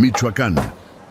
Michoacán,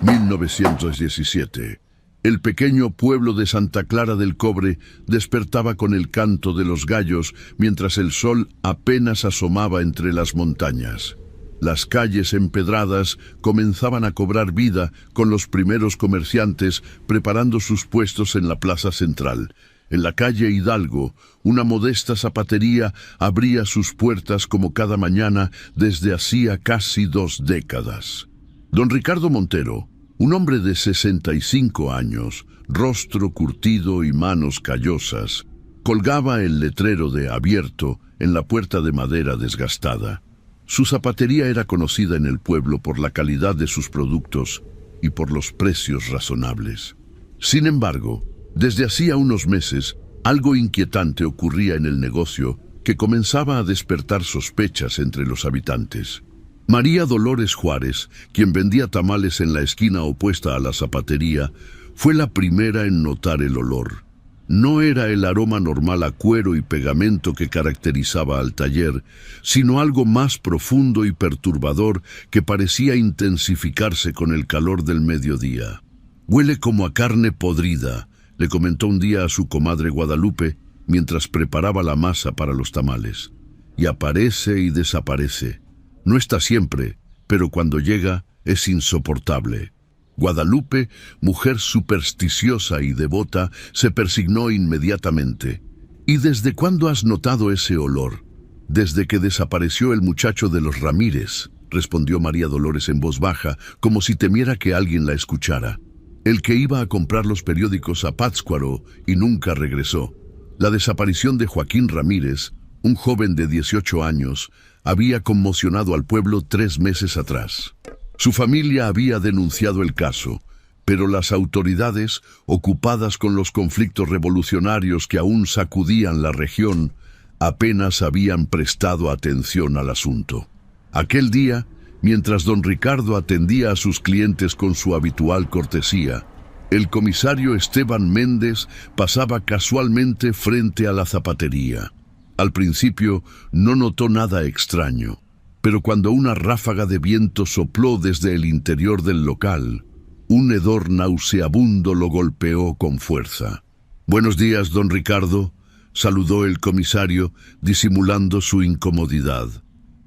1917. El pequeño pueblo de Santa Clara del Cobre despertaba con el canto de los gallos mientras el sol apenas asomaba entre las montañas. Las calles empedradas comenzaban a cobrar vida con los primeros comerciantes preparando sus puestos en la plaza central. En la calle Hidalgo, una modesta zapatería abría sus puertas como cada mañana desde hacía casi 2 décadas. Don Ricardo Montero, un hombre de 65 años, rostro curtido y manos callosas, colgaba el letrero de abierto en la puerta de madera desgastada. Su zapatería era conocida en el pueblo por la calidad de sus productos y por los precios razonables. Sin embargo, desde hacía unos meses, algo inquietante ocurría en el negocio que comenzaba a despertar sospechas entre los habitantes. María Dolores Juárez, quien vendía tamales en la esquina opuesta a la zapatería, fue la primera en notar el olor. No era el aroma normal a cuero y pegamento que caracterizaba al taller, sino algo más profundo y perturbador que parecía intensificarse con el calor del mediodía. «Huele como a carne podrida», le comentó un día a su comadre Guadalupe mientras preparaba la masa para los tamales. «Y aparece y desaparece. No está siempre, pero cuando llega es insoportable». Guadalupe, mujer supersticiosa y devota, se persignó inmediatamente. «¿Y desde cuándo has notado ese olor?» «Desde que desapareció el muchacho de los Ramírez», respondió María Dolores en voz baja, como si temiera que alguien la escuchara. «El que iba a comprar los periódicos a Pátzcuaro y nunca regresó». La desaparición de Joaquín Ramírez, un joven de 18 años, había conmocionado al pueblo 3 meses atrás. Su familia había denunciado el caso, pero las autoridades, ocupadas con los conflictos revolucionarios que aún sacudían la región, apenas habían prestado atención al asunto. Aquel día, mientras don Ricardo atendía a sus clientes con su habitual cortesía, el comisario Esteban Méndez pasaba casualmente frente a la zapatería. Al principio no notó nada extraño, pero cuando una ráfaga de viento sopló desde el interior del local, un hedor nauseabundo lo golpeó con fuerza. «Buenos días, don Ricardo», saludó el comisario, disimulando su incomodidad.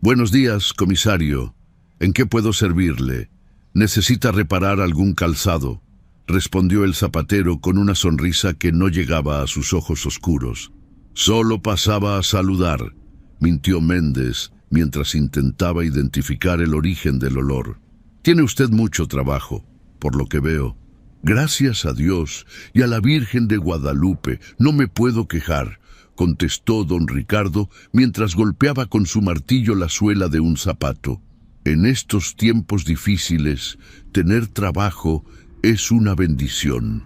«Buenos días, comisario. ¿En qué puedo servirle? ¿Necesita reparar algún calzado?», respondió el zapatero con una sonrisa que no llegaba a sus ojos oscuros. «Solo pasaba a saludar», mintió Méndez, mientras intentaba identificar el origen del olor. «Tiene usted mucho trabajo, por lo que veo». «Gracias a Dios y a la Virgen de Guadalupe, no me puedo quejar», contestó don Ricardo mientras golpeaba con su martillo la suela de un zapato. «En estos tiempos difíciles, tener trabajo es una bendición».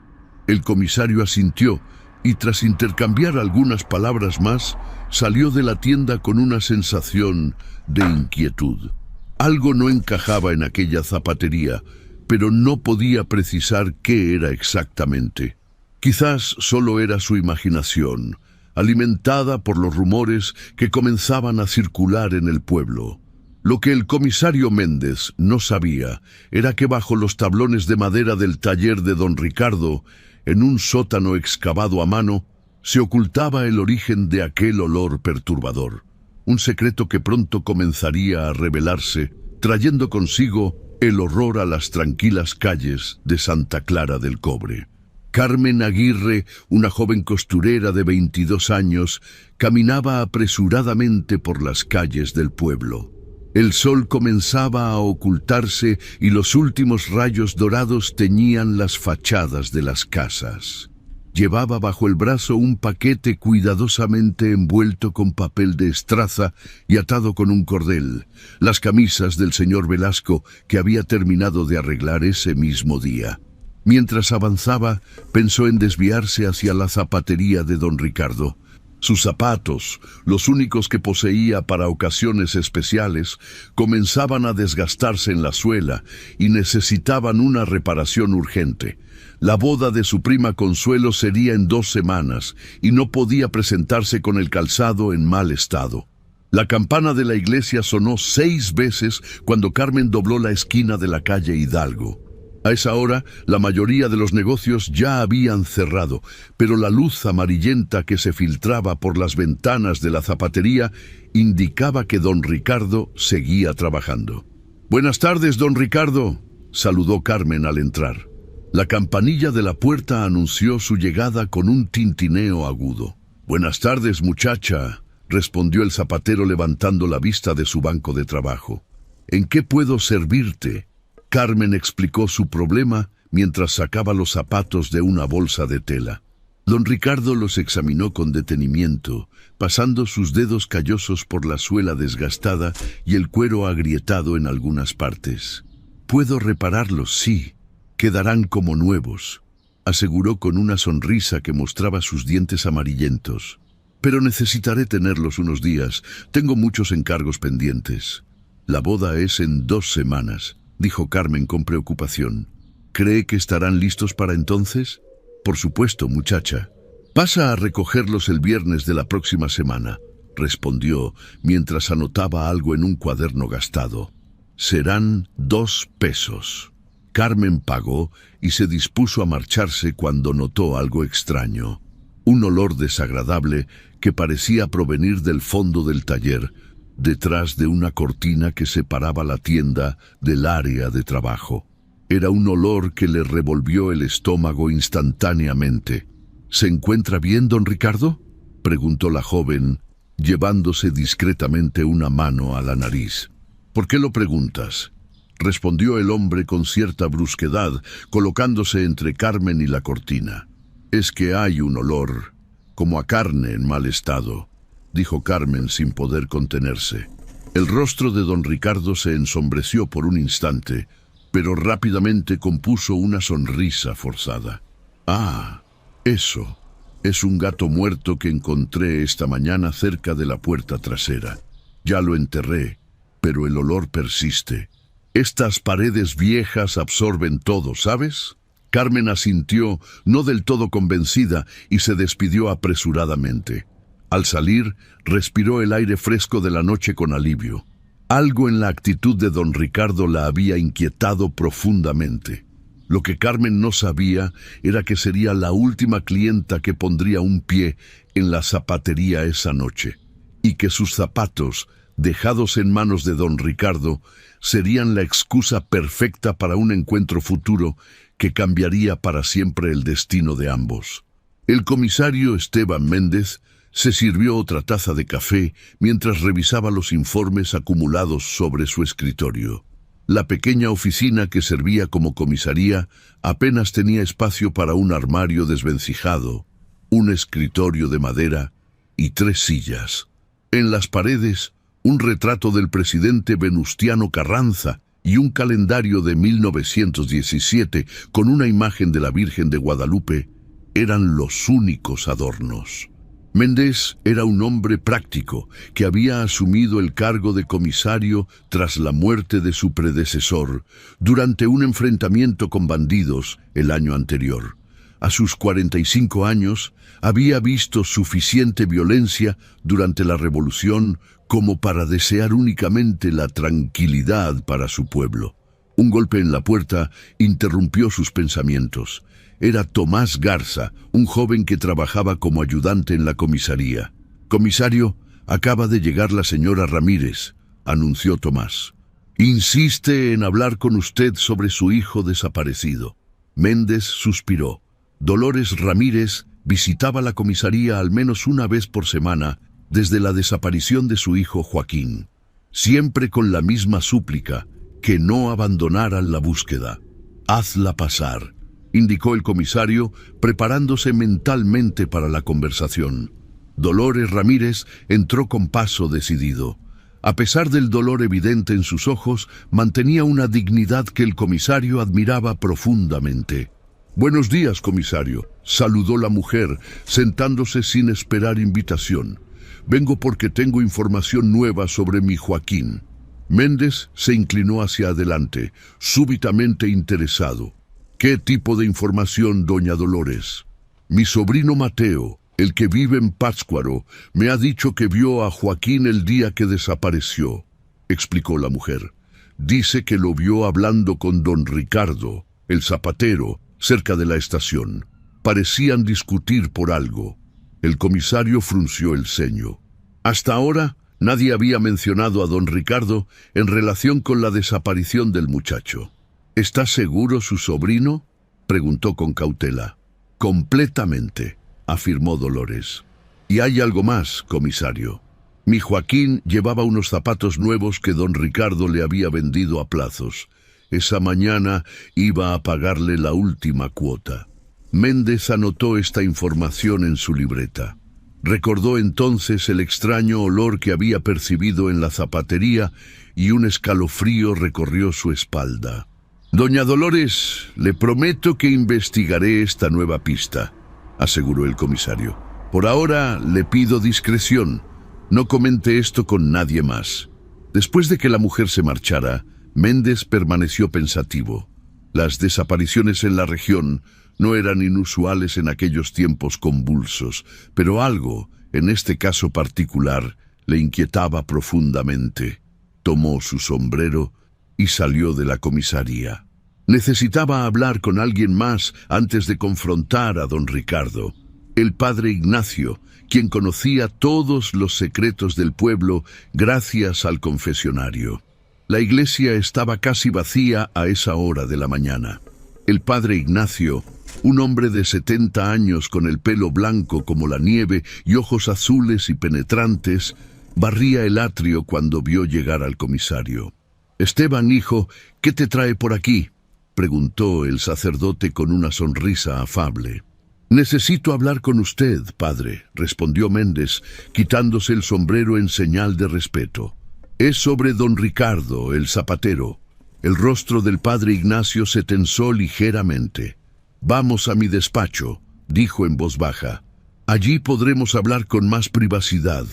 El comisario asintió y tras intercambiar algunas palabras más, salió de la tienda con una sensación de inquietud. Algo no encajaba en aquella zapatería, pero no podía precisar qué era exactamente. Quizás solo era su imaginación, alimentada por los rumores que comenzaban a circular en el pueblo. Lo que el comisario Méndez no sabía era que bajo los tablones de madera del taller de don Ricardo, en un sótano excavado a mano, se ocultaba el origen de aquel olor perturbador. Un secreto que pronto comenzaría a revelarse, trayendo consigo el horror a las tranquilas calles de Santa Clara del Cobre. Carmen Aguirre, una joven costurera de 22 años, caminaba apresuradamente por las calles del pueblo. El sol comenzaba a ocultarse y los últimos rayos dorados teñían las fachadas de las casas. Llevaba bajo el brazo un paquete cuidadosamente envuelto con papel de estraza y atado con un cordel, las camisas del señor Velasco que había terminado de arreglar ese mismo día. Mientras avanzaba, pensó en desviarse hacia la zapatería de don Ricardo. Sus zapatos, los únicos que poseía para ocasiones especiales, comenzaban a desgastarse en la suela y necesitaban una reparación urgente. La boda de su prima Consuelo sería en 2 semanas y no podía presentarse con el calzado en mal estado. La campana de la iglesia sonó 6 veces cuando Carmen dobló la esquina de la calle Hidalgo. A esa hora, la mayoría de los negocios ya habían cerrado, pero la luz amarillenta que se filtraba por las ventanas de la zapatería indicaba que don Ricardo seguía trabajando. «Buenas tardes, don Ricardo», saludó Carmen al entrar. La campanilla de la puerta anunció su llegada con un tintineo agudo. «Buenas tardes, muchacha», respondió el zapatero levantando la vista de su banco de trabajo. «¿En qué puedo servirte?». Carmen explicó su problema mientras sacaba los zapatos de una bolsa de tela. Don Ricardo los examinó con detenimiento, pasando sus dedos callosos por la suela desgastada y el cuero agrietado en algunas partes. «Puedo repararlos, sí. Quedarán como nuevos», aseguró con una sonrisa que mostraba sus dientes amarillentos. «Pero necesitaré tenerlos unos días. Tengo muchos encargos pendientes». «La boda es en 2 semanas», dijo Carmen con preocupación. «¿Cree que estarán listos para entonces?» «Por supuesto, muchacha. Pasa a recogerlos el viernes de la próxima semana», respondió mientras anotaba algo en un cuaderno gastado. «Serán 2 pesos». Carmen pagó y se dispuso a marcharse cuando notó algo extraño. Un olor desagradable que parecía provenir del fondo del taller, detrás de una cortina que separaba la tienda del área de trabajo. Era un olor que le revolvió el estómago instantáneamente. «¿Se encuentra bien, don Ricardo?», preguntó la joven, llevándose discretamente una mano a la nariz. «¿Por qué lo preguntas?», respondió el hombre con cierta brusquedad, colocándose entre Carmen y la cortina. «Es que hay un olor, como a carne en mal estado», dijo Carmen sin poder contenerse. El rostro de don Ricardo se ensombreció por un instante, pero rápidamente compuso una sonrisa forzada. «Ah, eso. Es un gato muerto que encontré esta mañana cerca de la puerta trasera. Ya lo enterré, pero el olor persiste. Estas paredes viejas absorben todo, ¿sabes?». Carmen asintió, no del todo convencida, y se despidió apresuradamente. Al salir, respiró el aire fresco de la noche con alivio. Algo en la actitud de don Ricardo la había inquietado profundamente. Lo que Carmen no sabía era que sería la última clienta que pondría un pie en la zapatería esa noche, y que sus zapatos, dejados en manos de don Ricardo, serían la excusa perfecta para un encuentro futuro que cambiaría para siempre el destino de ambos. El comisario Esteban Méndez se sirvió otra taza de café mientras revisaba los informes acumulados sobre su escritorio. La pequeña oficina que servía como comisaría apenas tenía espacio para un armario desvencijado, un escritorio de madera y 3 sillas. En las paredes, un retrato del presidente Venustiano Carranza y un calendario de 1917 con una imagen de la Virgen de Guadalupe eran los únicos adornos. Méndez era un hombre práctico que había asumido el cargo de comisario tras la muerte de su predecesor durante un enfrentamiento con bandidos el año anterior. A sus 45 años había visto suficiente violencia durante la Revolución como para desear únicamente la tranquilidad para su pueblo. Un golpe en la puerta interrumpió sus pensamientos. Era Tomás Garza, un joven que trabajaba como ayudante en la comisaría. «Comisario, acaba de llegar la señora Ramírez», anunció Tomás. «Insiste en hablar con usted sobre su hijo desaparecido». Méndez suspiró. Dolores Ramírez visitaba la comisaría al menos una vez por semana desde la desaparición de su hijo Joaquín, siempre con la misma súplica, que no abandonaran la búsqueda. «Hazla pasar», indicó el comisario, preparándose mentalmente para la conversación. Dolores Ramírez entró con paso decidido. A pesar del dolor evidente en sus ojos, mantenía una dignidad que el comisario admiraba profundamente. «Buenos días, comisario», saludó la mujer, sentándose sin esperar invitación. «Vengo porque tengo información nueva sobre mi Joaquín». Méndez se inclinó hacia adelante, súbitamente interesado. «¿Qué tipo de información, doña Dolores?» «Mi sobrino Mateo, El que vive en Pátzcuaro me ha dicho que vio a Joaquín el día que desapareció, explicó la mujer. Dice que lo vio hablando con don Ricardo, el zapatero, cerca de la estación. Parecían discutir por algo. El comisario frunció el ceño. Hasta ahora, nadie había mencionado a don Ricardo en relación con la desaparición del muchacho. ¿Está seguro su sobrino?, preguntó con cautela. Completamente, afirmó Dolores. Y hay algo más, comisario. Mi Joaquín llevaba unos zapatos nuevos que don Ricardo le había vendido a plazos. Esa mañana iba a pagarle la última cuota. Méndez anotó esta información en su libreta. Recordó entonces el extraño olor que había percibido en la zapatería y un escalofrío recorrió su espalda. Doña Dolores, le prometo que investigaré esta nueva pista, aseguró el comisario. Por ahora le pido discreción. No comente esto con nadie más. Después de que la mujer se marchara, Méndez permaneció pensativo. Las desapariciones en la región no eran inusuales en aquellos tiempos convulsos, pero algo, en este caso particular, le inquietaba profundamente. Tomó su sombrero y salió de la comisaría. Necesitaba hablar con alguien más antes de confrontar a don Ricardo. El padre Ignacio, quien conocía todos los secretos del pueblo gracias al confesionario. La iglesia estaba casi vacía a esa hora de la mañana. El padre Ignacio, un hombre de 70 años con el pelo blanco como la nieve y ojos azules y penetrantes, barría el atrio cuando vio llegar al comisario. «Esteban, hijo, ¿qué te trae por aquí?», preguntó el sacerdote con una sonrisa afable. «Necesito hablar con usted, padre», respondió Méndez, quitándose el sombrero en señal de respeto. «Es sobre don Ricardo, el zapatero». El rostro del padre Ignacio se tensó ligeramente. «Vamos a mi despacho», dijo en voz baja. «Allí podremos hablar con más privacidad».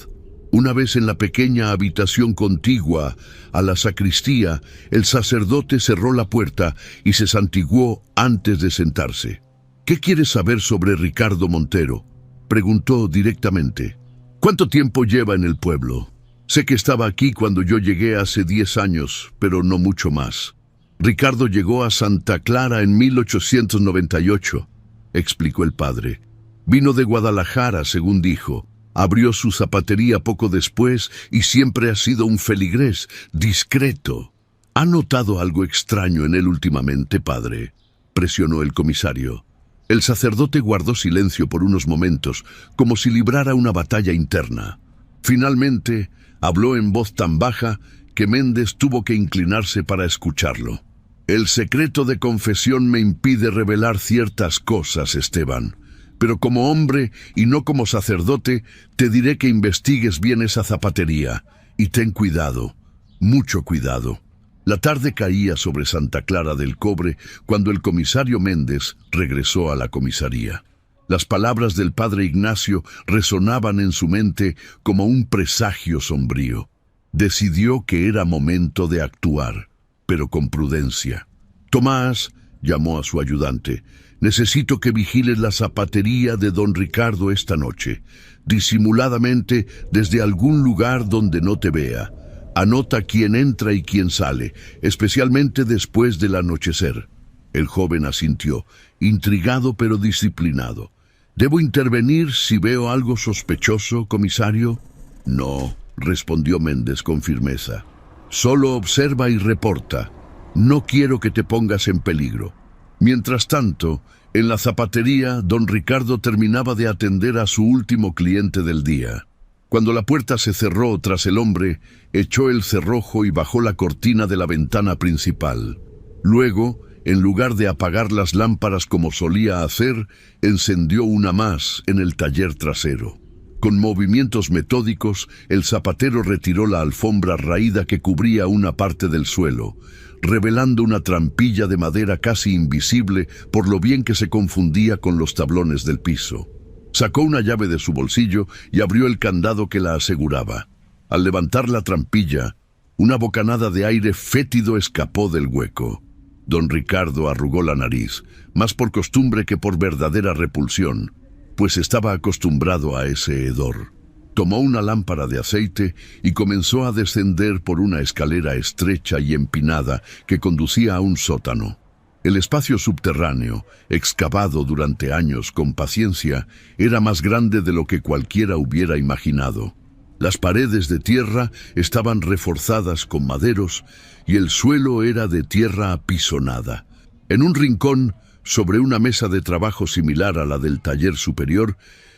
Una vez en la pequeña habitación contigua a la sacristía, el sacerdote cerró la puerta y se santiguó antes de sentarse. «¿Qué quieres saber sobre Ricardo Montero?», preguntó directamente. «¿Cuánto tiempo lleva en el pueblo? Sé que estaba aquí cuando yo llegué hace 10 años, pero no mucho más». «Ricardo llegó a Santa Clara en 1898», explicó el padre. «Vino de Guadalajara, según dijo. Abrió su zapatería poco después y siempre ha sido un feligrés, discreto». «¿Ha notado algo extraño en él últimamente, padre?», presionó el comisario. El sacerdote guardó silencio por unos momentos, como si librara una batalla interna. Finalmente, habló en voz tan baja que Méndez tuvo que inclinarse para escucharlo. «El secreto de confesión me impide revelar ciertas cosas, Esteban. Pero como hombre y no como sacerdote, te diré que investigues bien esa zapatería. Y ten cuidado, mucho cuidado». La tarde caía sobre Santa Clara del Cobre cuando el comisario Méndez regresó a la comisaría. Las palabras del padre Ignacio resonaban en su mente como un presagio sombrío. Decidió que era momento de actuar, pero con prudencia. «Tomás», llamó a su ayudante, «necesito que vigiles la zapatería de don Ricardo esta noche, disimuladamente desde algún lugar donde no te vea. Anota quién entra y quién sale, especialmente después del anochecer». El joven asintió, intrigado pero disciplinado. «¿Debo intervenir si veo algo sospechoso, comisario?» «No», respondió Méndez con firmeza. «Solo observa y reporta. No quiero que te pongas en peligro». Mientras tanto, en la zapatería, don Ricardo terminaba de atender a su último cliente del día. Cuando la puerta se cerró tras el hombre, echó el cerrojo y bajó la cortina de la ventana principal. Luego, en lugar de apagar las lámparas como solía hacer, encendió una más en el taller trasero. Con movimientos metódicos, el zapatero retiró la alfombra raída que cubría una parte del suelo, revelando una trampilla de madera casi invisible por lo bien que se confundía con los tablones del piso. Sacó una llave de su bolsillo y abrió el candado que la aseguraba. Al levantar la trampilla, una bocanada de aire fétido escapó del hueco. Don Ricardo arrugó la nariz, más por costumbre que por verdadera repulsión. pues estaba acostumbrado a ese hedor. Tomó una lámpara de aceite y comenzó a descender por una escalera estrecha y empinada que conducía a un sótano. El espacio subterráneo, excavado durante años con paciencia, era más grande de lo que cualquiera hubiera imaginado. Las paredes de tierra estaban reforzadas con maderos y el suelo era de tierra apisonada. En un rincón, sobre una mesa de trabajo similar a la del taller superior,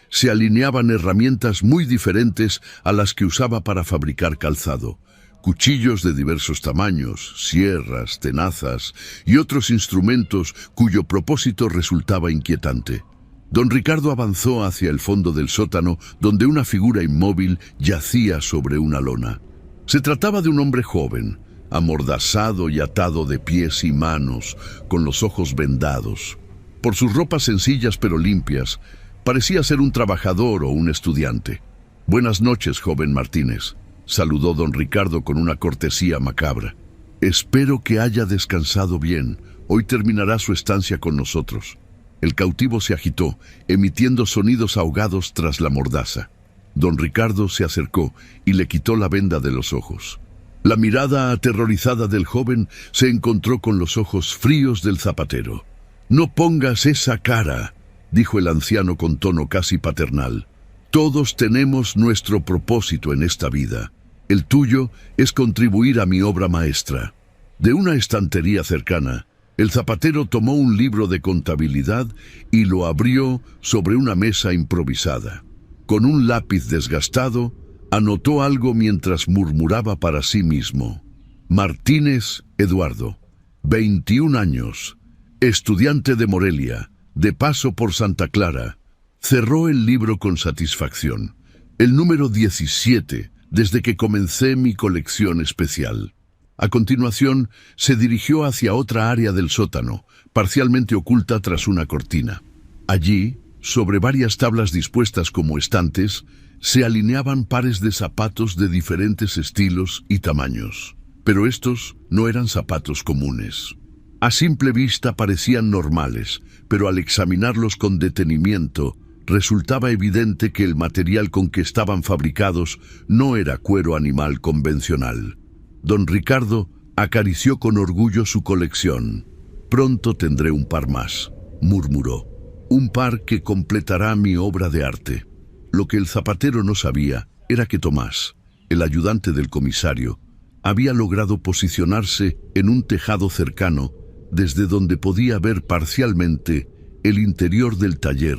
se alineaban herramientas muy diferentes a las que usaba para fabricar calzado. Cuchillos de diversos tamaños, sierras, tenazas y otros instrumentos cuyo propósito resultaba inquietante. Don Ricardo avanzó hacia el fondo del sótano, donde una figura inmóvil yacía sobre una lona. Se trataba de un hombre joven, amordazado y atado de pies y manos, con los ojos vendados. Por sus ropas sencillas pero limpias, parecía ser un trabajador o un estudiante. «Buenas noches, joven Martínez», saludó don Ricardo con una cortesía macabra. «Espero que haya descansado bien. Hoy terminará su estancia con nosotros». El cautivo se agitó, emitiendo sonidos ahogados tras la mordaza. Don Ricardo se acercó y le quitó la venda de los ojos. La mirada aterrorizada del joven se encontró con los ojos fríos del zapatero. «No pongas esa cara», dijo el anciano con tono casi paternal. «Todos tenemos nuestro propósito en esta vida. El tuyo es contribuir a mi obra maestra». De una estantería cercana, el zapatero tomó un libro de contabilidad y lo abrió sobre una mesa improvisada. Con un lápiz desgastado, anotó algo mientras murmuraba para sí mismo. «Martínez Eduardo, 21 años, estudiante de Morelia, de paso por Santa Clara». Cerró el libro con satisfacción. «El número 17, desde que comencé mi colección especial». A continuación, se dirigió hacia otra área del sótano, parcialmente oculta tras una cortina. Allí, sobre varias tablas dispuestas como estantes, se alineaban pares de zapatos de diferentes estilos y tamaños. Pero estos no eran zapatos comunes. A simple vista parecían normales, pero al examinarlos con detenimiento, resultaba evidente que el material con que estaban fabricados no era cuero animal convencional. Don Ricardo acarició con orgullo su colección. «Pronto tendré un par más», murmuró. «Un par que completará mi obra de arte». Lo que el zapatero no sabía era que Tomás, el ayudante del comisario, había logrado posicionarse en un tejado cercano desde donde podía ver parcialmente el interior del taller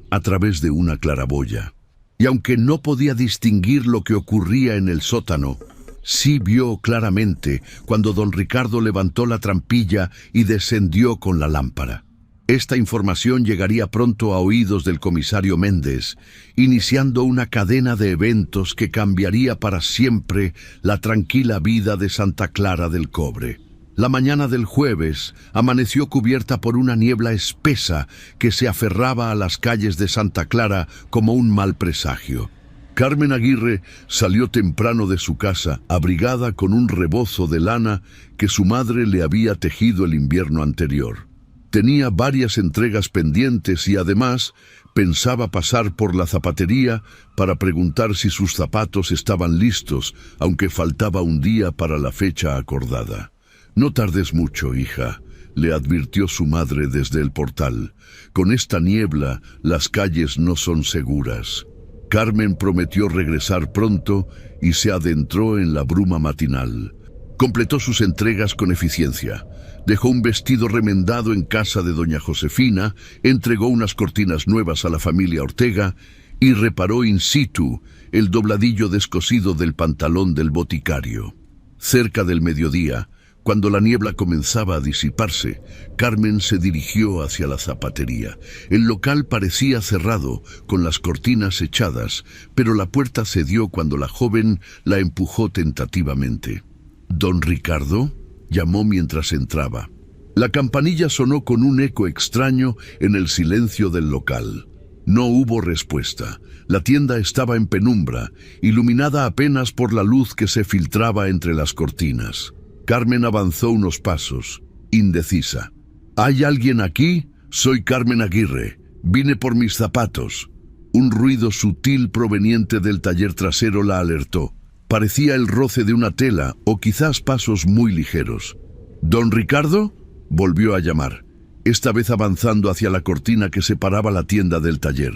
a través de una claraboya. Y aunque no podía distinguir lo que ocurría en el sótano, sí vio claramente cuando don Ricardo levantó la trampilla y descendió con la lámpara. Esta información llegaría pronto a oídos del comisario Méndez, iniciando una cadena de eventos que cambiaría para siempre la tranquila vida de Santa Clara del Cobre. La mañana del jueves amaneció cubierta por una niebla espesa que se aferraba a las calles de Santa Clara como un mal presagio. Carmen Aguirre salió temprano de su casa, abrigada con un rebozo de lana que su madre le había tejido el invierno anterior. Tenía varias entregas pendientes y además pensaba pasar por la zapatería para preguntar si sus zapatos estaban listos, aunque faltaba un día para la fecha acordada. «No tardes mucho, hija», le advirtió su madre desde el portal. «Con esta niebla, las calles no son seguras». Carmen prometió regresar pronto y se adentró en la bruma matinal. Completó sus entregas con eficiencia. Dejó un vestido remendado en casa de doña Josefina, entregó unas cortinas nuevas a la familia Ortega y reparó in situ el dobladillo descosido del pantalón del boticario. Cerca del mediodía, cuando la niebla comenzaba a disiparse, Carmen se dirigió hacia la zapatería. El local parecía cerrado, con las cortinas echadas, pero la puerta cedió cuando la joven la empujó tentativamente. «¿Don Ricardo?», llamó mientras entraba. La campanilla sonó con un eco extraño en el silencio del local. No hubo respuesta. La tienda estaba en penumbra, iluminada apenas por la luz que se filtraba entre las cortinas. Carmen avanzó unos pasos, indecisa. «¿Hay alguien aquí? Soy Carmen Aguirre. Vine por mis zapatos. Un ruido sutil proveniente del taller trasero la alertó. Parecía el roce de una tela o quizás pasos muy ligeros. «¿Don Ricardo?», volvió a llamar, esta vez avanzando hacia la cortina que separaba la tienda del taller.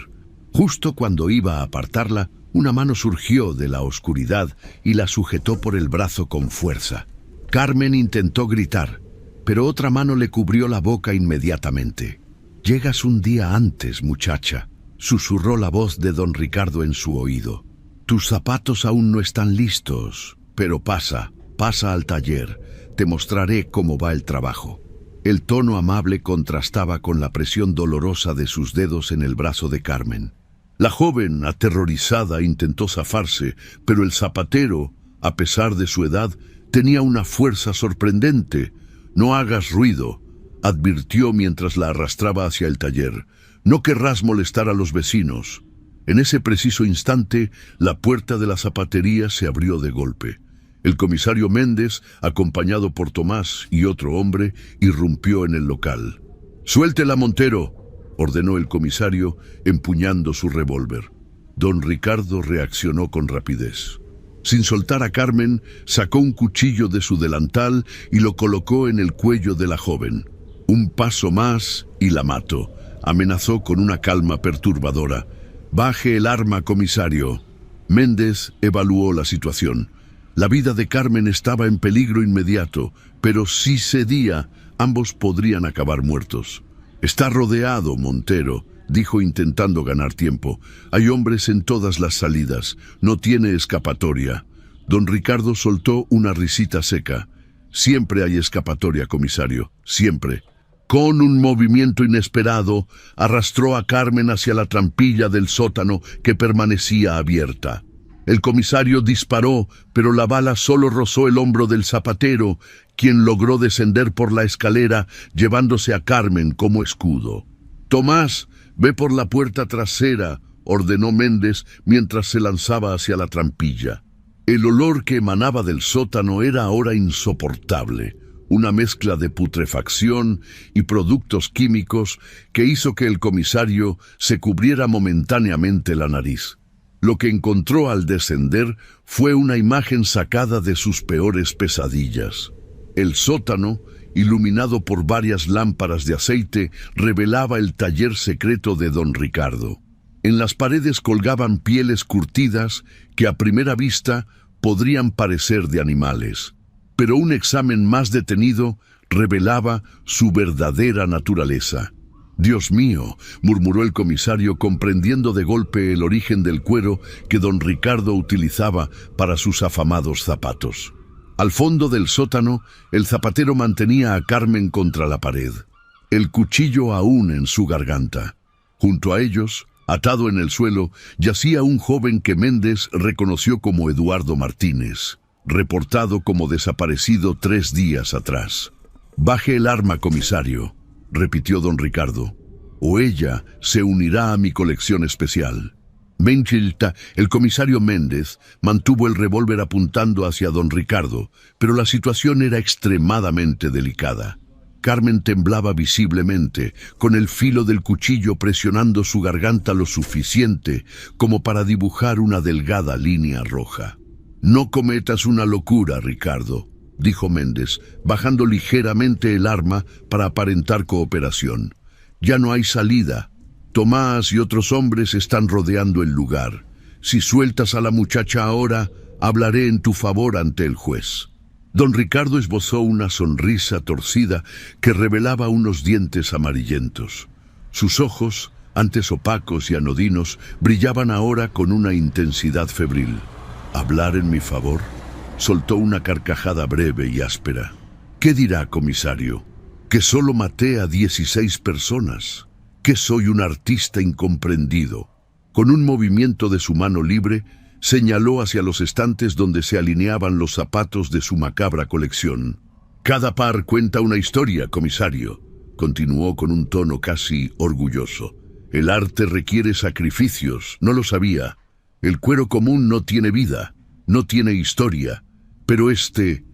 Justo cuando iba a apartarla, una mano surgió de la oscuridad y la sujetó por el brazo con fuerza. Carmen intentó gritar, pero otra mano le cubrió la boca inmediatamente. «Llegas un día antes, muchacha», susurró la voz de don Ricardo en su oído. «Tus zapatos aún no están listos, pero pasa al taller. Te mostraré cómo va el trabajo». El tono amable contrastaba con la presión dolorosa de sus dedos en el brazo de Carmen. La joven, aterrorizada, intentó zafarse, pero el zapatero, a pesar de su edad, tenía una fuerza sorprendente. «No hagas ruido», advirtió mientras la arrastraba hacia el taller. «No querrás molestar a los vecinos». En ese preciso instante, la puerta de la zapatería se abrió de golpe. El comisario Méndez, acompañado por Tomás y otro hombre, irrumpió en el local. «Suéltela, Montero», ordenó el comisario, empuñando su revólver. Don Ricardo reaccionó con rapidez. Sin soltar a Carmen, sacó un cuchillo de su delantal y lo colocó en el cuello de la joven. «Un paso más y la mato», amenazó con una calma perturbadora. «Baje el arma, comisario». Méndez evaluó la situación. La vida de Carmen estaba en peligro inmediato, pero si cedía, ambos podrían acabar muertos. «Está rodeado, Montero», dijo intentando ganar tiempo. «Hay hombres en todas las salidas. No tiene escapatoria». Don Ricardo soltó una risita seca. «Siempre hay escapatoria, comisario, siempre». Con un movimiento inesperado, arrastró a Carmen hacia la trampilla del sótano que permanecía abierta. El comisario disparó, pero la bala solo rozó el hombro del zapatero, quien logró descender por la escalera, llevándose a Carmen como escudo. «Tomás, ve por la puerta trasera», ordenó Méndez mientras se lanzaba hacia la trampilla. El olor que emanaba del sótano era ahora insoportable. Una mezcla de putrefacción y productos químicos que hizo que el comisario se cubriera momentáneamente la nariz. Lo que encontró al descender fue una imagen sacada de sus peores pesadillas. El sótano, iluminado por varias lámparas de aceite, revelaba el taller secreto de don Ricardo. En las paredes colgaban pieles curtidas que a primera vista podrían parecer de animales. Pero un examen más detenido revelaba su verdadera naturaleza. «Dios mío», murmuró el comisario, comprendiendo de golpe el origen del cuero que don Ricardo utilizaba para sus afamados zapatos. Al fondo del sótano, el zapatero mantenía a Carmen contra la pared, el cuchillo aún en su garganta. Junto a ellos, atado en el suelo, yacía un joven que Méndez reconoció como Eduardo Martínez, reportado como desaparecido 3 días atrás. «Baje el arma, comisario», repitió don Ricardo, «o ella se unirá a mi colección especial». El comisario Méndez mantuvo el revólver apuntando hacia don Ricardo, pero la situación era extremadamente delicada. Carmen temblaba visiblemente, con el filo del cuchillo presionando su garganta lo suficiente como para dibujar una delgada línea roja. «No cometas una locura, Ricardo», dijo Méndez, bajando ligeramente el arma para aparentar cooperación. «Ya no hay salida. Tomás y otros hombres están rodeando el lugar. Si sueltas a la muchacha ahora, hablaré en tu favor ante el juez». Don Ricardo esbozó una sonrisa torcida que revelaba unos dientes amarillentos. Sus ojos, antes opacos y anodinos, brillaban ahora con una intensidad febril. «¿Hablar en mi favor?», soltó una carcajada breve y áspera. «¿Qué dirá, comisario? ¿Que solo maté a 16 personas? ¿Que soy un artista incomprendido?» Con un movimiento de su mano libre, señaló hacia los estantes donde se alineaban los zapatos de su macabra colección. «Cada par cuenta una historia, comisario», continuó con un tono casi orgulloso. «El arte requiere sacrificios, no lo sabía. El cuero común no tiene vida, no tiene historia, pero este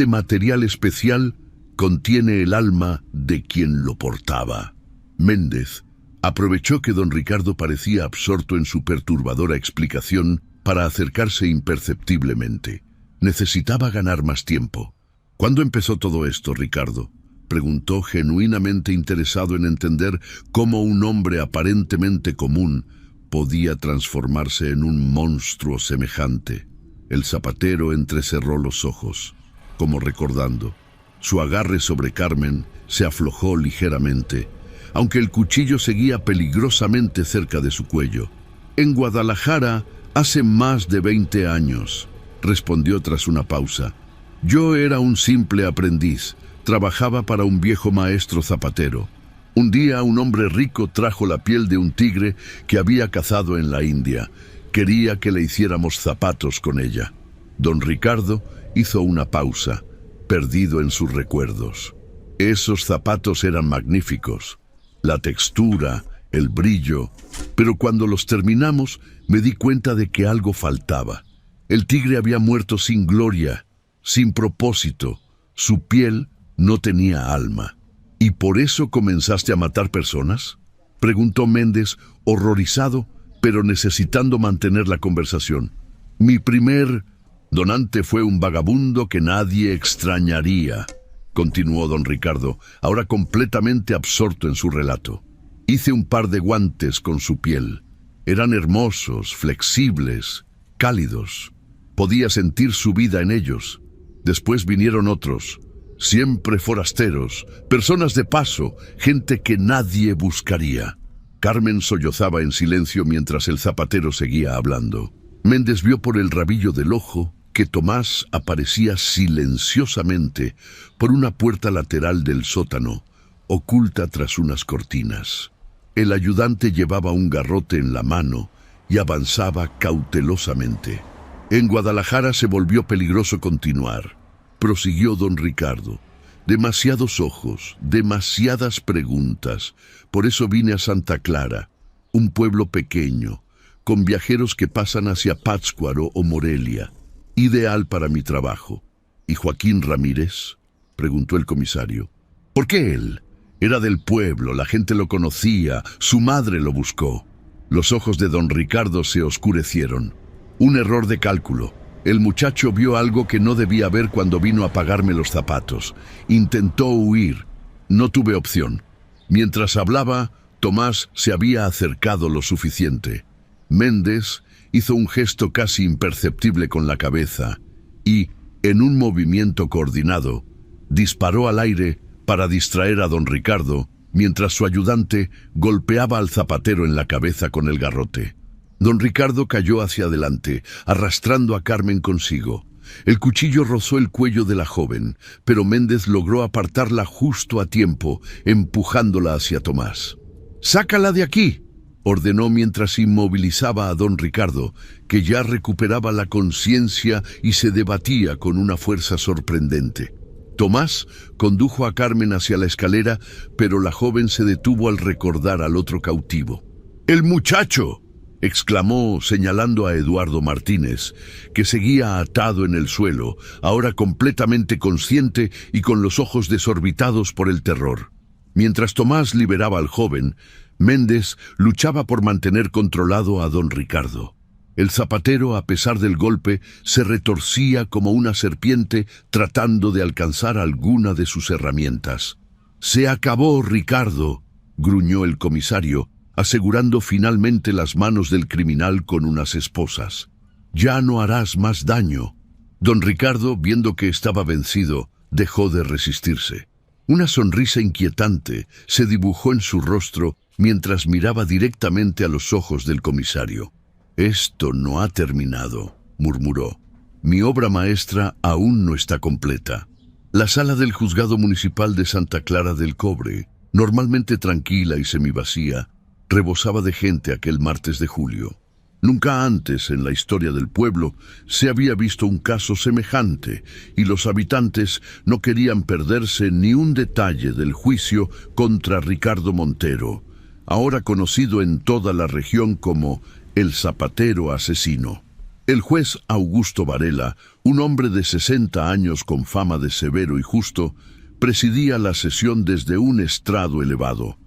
material especial contiene el alma de quien lo portaba». Méndez, Aprovechó que don Ricardo parecía absorto en su perturbadora explicación para acercarse imperceptiblemente. Necesitaba ganar más tiempo. ¿Cuándo empezó todo esto, Ricardo?, preguntó, genuinamente interesado en entender cómo un hombre aparentemente común podía transformarse en un monstruo semejante. El zapatero entrecerró los ojos, como recordando. Su agarre sobre Carmen se aflojó ligeramente, aunque el cuchillo seguía peligrosamente cerca de su cuello. En Guadalajara, hace más de 20 años, respondió tras una pausa. Yo era un simple aprendiz, trabajaba para un viejo maestro zapatero. Un día un hombre rico trajo la piel de un tigre que había cazado en la India. Quería que le hiciéramos zapatos con ella. Don Ricardo hizo una pausa, perdido en sus recuerdos. Esos zapatos eran magníficos. La textura, el brillo, pero cuando los terminamos me di cuenta de que algo faltaba. El tigre había muerto sin gloria, sin propósito. Su piel no tenía alma. ¿Y por eso comenzaste a matar personas?, preguntó Méndez, horrorizado, pero necesitando mantener la conversación. Mi primer donante fue un vagabundo que nadie extrañaría, continuó don Ricardo, ahora completamente absorto en su relato. Hice un par de guantes con su piel. Eran hermosos, flexibles, cálidos. Podía sentir su vida en ellos. Después vinieron otros, siempre forasteros, personas de paso, gente que nadie buscaría. Carmen sollozaba en silencio mientras el zapatero seguía hablando. Méndez vio por el rabillo del ojo que Tomás aparecía silenciosamente por una puerta lateral del sótano, oculta tras unas cortinas. El ayudante llevaba un garrote en la mano y avanzaba cautelosamente. En Guadalajara se volvió peligroso continuar, prosiguió don Ricardo. Demasiados ojos, demasiadas preguntas. Por eso vine a Santa Clara, un pueblo pequeño, con viajeros que pasan hacia Pátzcuaro o Morelia. Ideal para mi trabajo. ¿Y Joaquín Ramírez?, preguntó el comisario. ¿Por qué él? Era del pueblo, la gente lo conocía, su madre lo buscó. Los ojos de don Ricardo se oscurecieron. Un error de cálculo. El muchacho vio algo que no debía ver cuando vino a pagarme los zapatos. Intentó huir. No tuve opción. Mientras hablaba, Tomás se había acercado lo suficiente. Méndez hizo un gesto casi imperceptible con la cabeza y, en un movimiento coordinado, disparó al aire para distraer a don Ricardo, mientras su ayudante golpeaba al zapatero en la cabeza con el garrote. Don Ricardo cayó hacia adelante, arrastrando a Carmen consigo. El cuchillo rozó el cuello de la joven, pero Méndez logró apartarla justo a tiempo, empujándola hacia Tomás. «¡Sácala de aquí!», ordenó mientras inmovilizaba a don Ricardo, que ya recuperaba la conciencia y se debatía con una fuerza sorprendente. Tomás condujo a Carmen hacia la escalera, pero la joven se detuvo al recordar al otro cautivo. «¡El muchacho!», exclamó señalando a Eduardo Martínez, que seguía atado en el suelo, ahora completamente consciente y con los ojos desorbitados por el terror. Mientras Tomás liberaba al joven, Méndez luchaba por mantener controlado a don Ricardo. El zapatero, a pesar del golpe, se retorcía como una serpiente tratando de alcanzar alguna de sus herramientas. «Se acabó, Ricardo», gruñó el comisario, asegurando finalmente las manos del criminal con unas esposas. «Ya no harás más daño». Don Ricardo, viendo que estaba vencido, dejó de resistirse. Una sonrisa inquietante se dibujó en su rostro mientras miraba directamente a los ojos del comisario. «Esto no ha terminado», murmuró. «Mi obra maestra aún no está completa». La sala del juzgado municipal de Santa Clara del Cobre, normalmente tranquila y semivacía, rebosaba de gente aquel martes de julio. Nunca antes en la historia del pueblo se había visto un caso semejante, y los habitantes no querían perderse ni un detalle del juicio contra Ricardo Montero, ahora conocido en toda la región como el zapatero asesino. El juez Augusto Varela, un hombre de 60 años con fama de severo y justo, presidía la sesión desde un estrado elevado.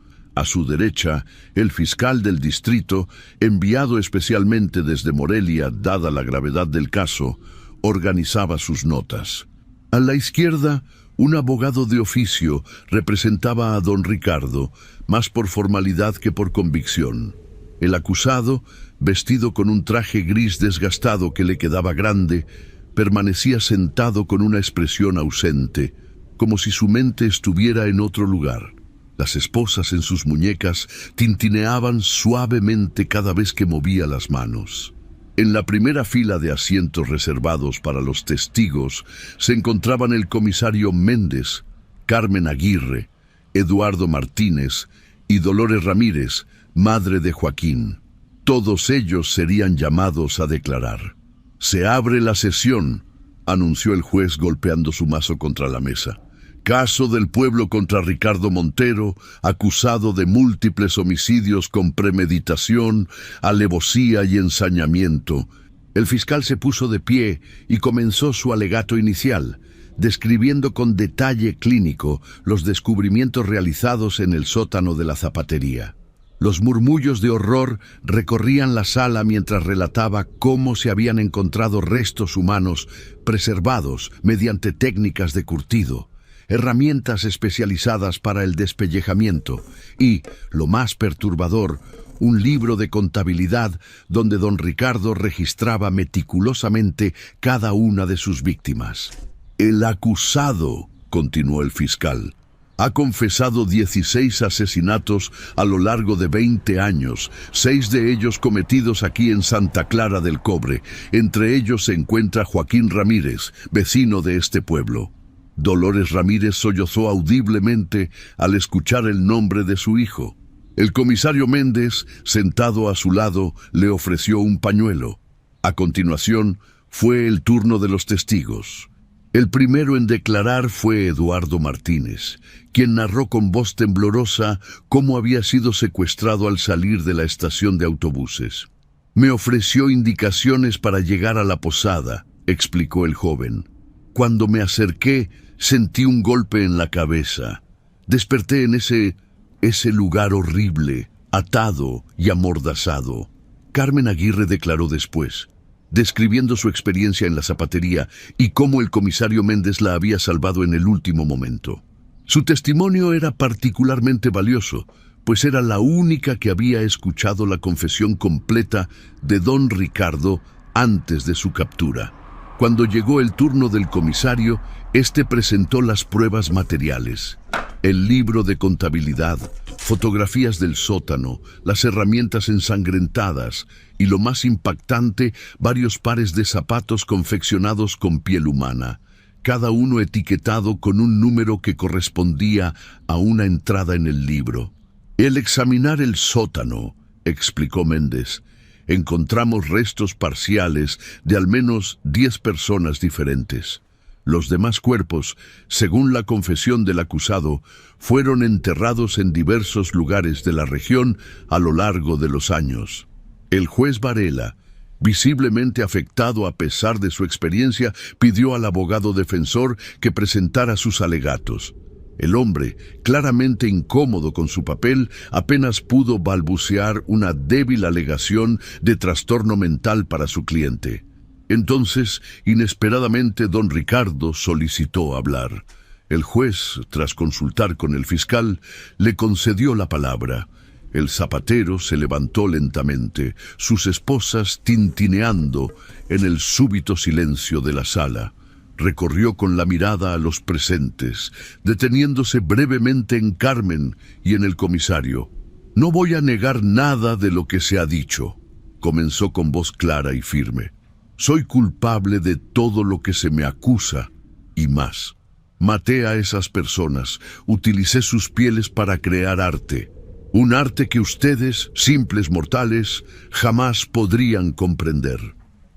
A su derecha, el fiscal del distrito, enviado especialmente desde Morelia, dada la gravedad del caso, organizaba sus notas. A la izquierda, un abogado de oficio representaba a don Ricardo, más por formalidad que por convicción. El acusado, vestido con un traje gris desgastado que le quedaba grande, permanecía sentado con una expresión ausente, como si su mente estuviera en otro lugar. Las esposas en sus muñecas tintineaban suavemente cada vez que movía las manos. En la primera fila de asientos reservados para los testigos se encontraban el comisario Méndez, Carmen Aguirre, Eduardo Martínez y Dolores Ramírez, madre de Joaquín. Todos ellos serían llamados a declarar. «Se abre la sesión», anunció el juez golpeando su mazo contra la mesa. «Caso del pueblo contra Ricardo Montero, acusado de múltiples homicidios con premeditación, alevosía y ensañamiento». El fiscal se puso de pie y comenzó su alegato inicial, describiendo con detalle clínico los descubrimientos realizados en el sótano de la zapatería. Los murmullos de horror recorrían la sala mientras relataba cómo se habían encontrado restos humanos preservados mediante técnicas de curtido, herramientas especializadas para el despellejamiento y, lo más perturbador, un libro de contabilidad donde don Ricardo registraba meticulosamente cada una de sus víctimas. «El acusado», continuó el fiscal, «ha confesado 16 asesinatos a lo largo de 20 años, 6 de ellos cometidos aquí en Santa Clara del Cobre. Entre ellos se encuentra Joaquín Ramírez, vecino de este pueblo». Dolores Ramírez sollozó audiblemente al escuchar el nombre de su hijo. El comisario Méndez, sentado a su lado, le ofreció un pañuelo. A continuación, fue el turno de los testigos. El primero en declarar fue Eduardo Martínez, quien narró con voz temblorosa cómo había sido secuestrado al salir de la estación de autobuses. «Me ofreció indicaciones para llegar a la posada», explicó el joven. «Cuando me acerqué, sentí un golpe en la cabeza. Desperté en ese lugar horrible, atado y amordazado». Carmen Aguirre declaró después, describiendo su experiencia en la zapatería y cómo el comisario Méndez la había salvado en el último momento. Su testimonio era particularmente valioso, pues era la única que había escuchado la confesión completa de don Ricardo antes de su captura. Cuando llegó el turno del comisario, este presentó las pruebas materiales: el libro de contabilidad, fotografías del sótano, las herramientas ensangrentadas y, lo más impactante, varios pares de zapatos confeccionados con piel humana, cada uno etiquetado con un número que correspondía a una entrada en el libro. «Al examinar el sótano», explicó Méndez, «encontramos restos parciales de al menos 10 personas diferentes. Los demás cuerpos, según la confesión del acusado, fueron enterrados en diversos lugares de la región a lo largo de los años». El juez Varela, visiblemente afectado a pesar de su experiencia, pidió al abogado defensor que presentara sus alegatos. El hombre, claramente incómodo con su papel, apenas pudo balbucear una débil alegación de trastorno mental para su cliente. Entonces, inesperadamente, don Ricardo solicitó hablar. El juez, tras consultar con el fiscal, le concedió la palabra. El zapatero se levantó lentamente, sus esposas tintineando en el súbito silencio de la sala. Recorrió con la mirada a los presentes, deteniéndose brevemente en Carmen y en el comisario. «No voy a negar nada de lo que se ha dicho», comenzó con voz clara y firme. «Soy culpable de todo lo que se me acusa y más. Maté a esas personas, utilicé sus pieles para crear arte. Un arte que ustedes, simples mortales, jamás podrían comprender».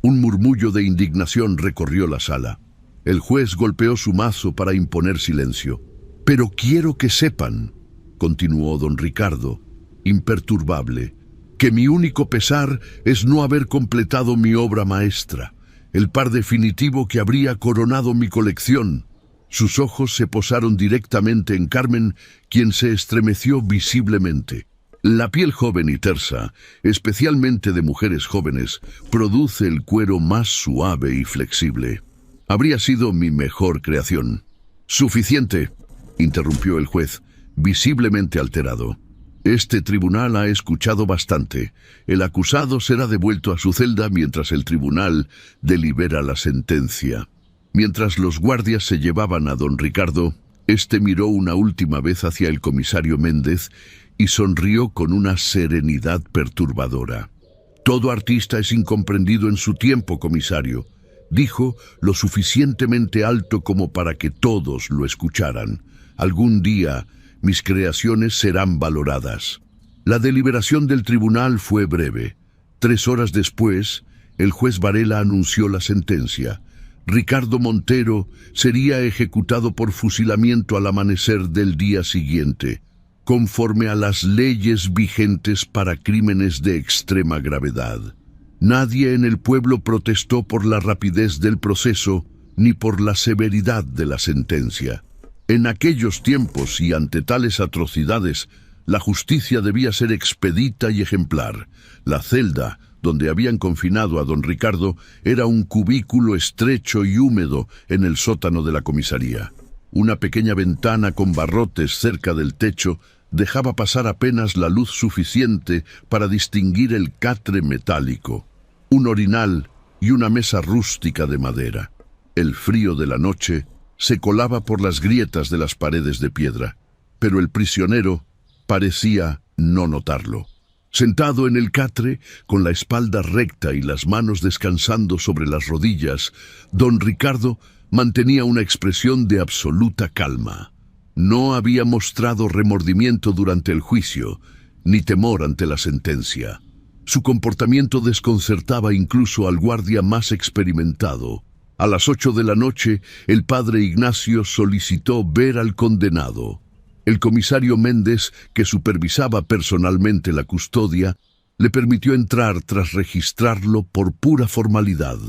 Un murmullo de indignación recorrió la sala. El juez golpeó su mazo para imponer silencio. «Pero quiero que sepan», continuó don Ricardo, imperturbable, «que mi único pesar es no haber completado mi obra maestra, el par definitivo que habría coronado mi colección. Sus ojos se posaron directamente en Carmen, quien se estremeció visiblemente. La piel joven y tersa, especialmente de mujeres jóvenes, produce el cuero más suave y flexible. Habría sido mi mejor creación. «Suficiente», interrumpió el juez, visiblemente alterado. «Este tribunal ha escuchado bastante. El acusado será devuelto a su celda mientras el tribunal delibera la sentencia». Mientras los guardias se llevaban a don Ricardo, este miró una última vez hacia el comisario Méndez y sonrió con una serenidad perturbadora. «Todo artista es incomprendido en su tiempo, comisario», dijo lo suficientemente alto como para que todos lo escucharan. «Algún día mis creaciones serán valoradas». La deliberación del tribunal fue breve. 3 horas después, el juez Varela anunció la sentencia. Ricardo Montero sería ejecutado por fusilamiento al amanecer del día siguiente, conforme a las leyes vigentes para crímenes de extrema gravedad. Nadie en el pueblo protestó por la rapidez del proceso ni por la severidad de la sentencia. En aquellos tiempos y ante tales atrocidades, la justicia debía ser expedita y ejemplar. La celda donde habían confinado a don Ricardo era un cubículo estrecho y húmedo en el sótano de la comisaría. Una pequeña ventana con barrotes cerca del techo dejaba pasar apenas la luz suficiente para distinguir el catre metálico, un orinal y una mesa rústica de madera. El frío de la noche se colaba por las grietas de las paredes de piedra, pero el prisionero parecía no notarlo. Sentado en el catre, con la espalda recta y las manos descansando sobre las rodillas, don Ricardo mantenía una expresión de absoluta calma. No había mostrado remordimiento durante el juicio, ni temor ante la sentencia. Su comportamiento desconcertaba incluso al guardia más experimentado. A las 8 de la noche, el padre Ignacio solicitó ver al condenado. El comisario Méndez, que supervisaba personalmente la custodia, le permitió entrar tras registrarlo por pura formalidad.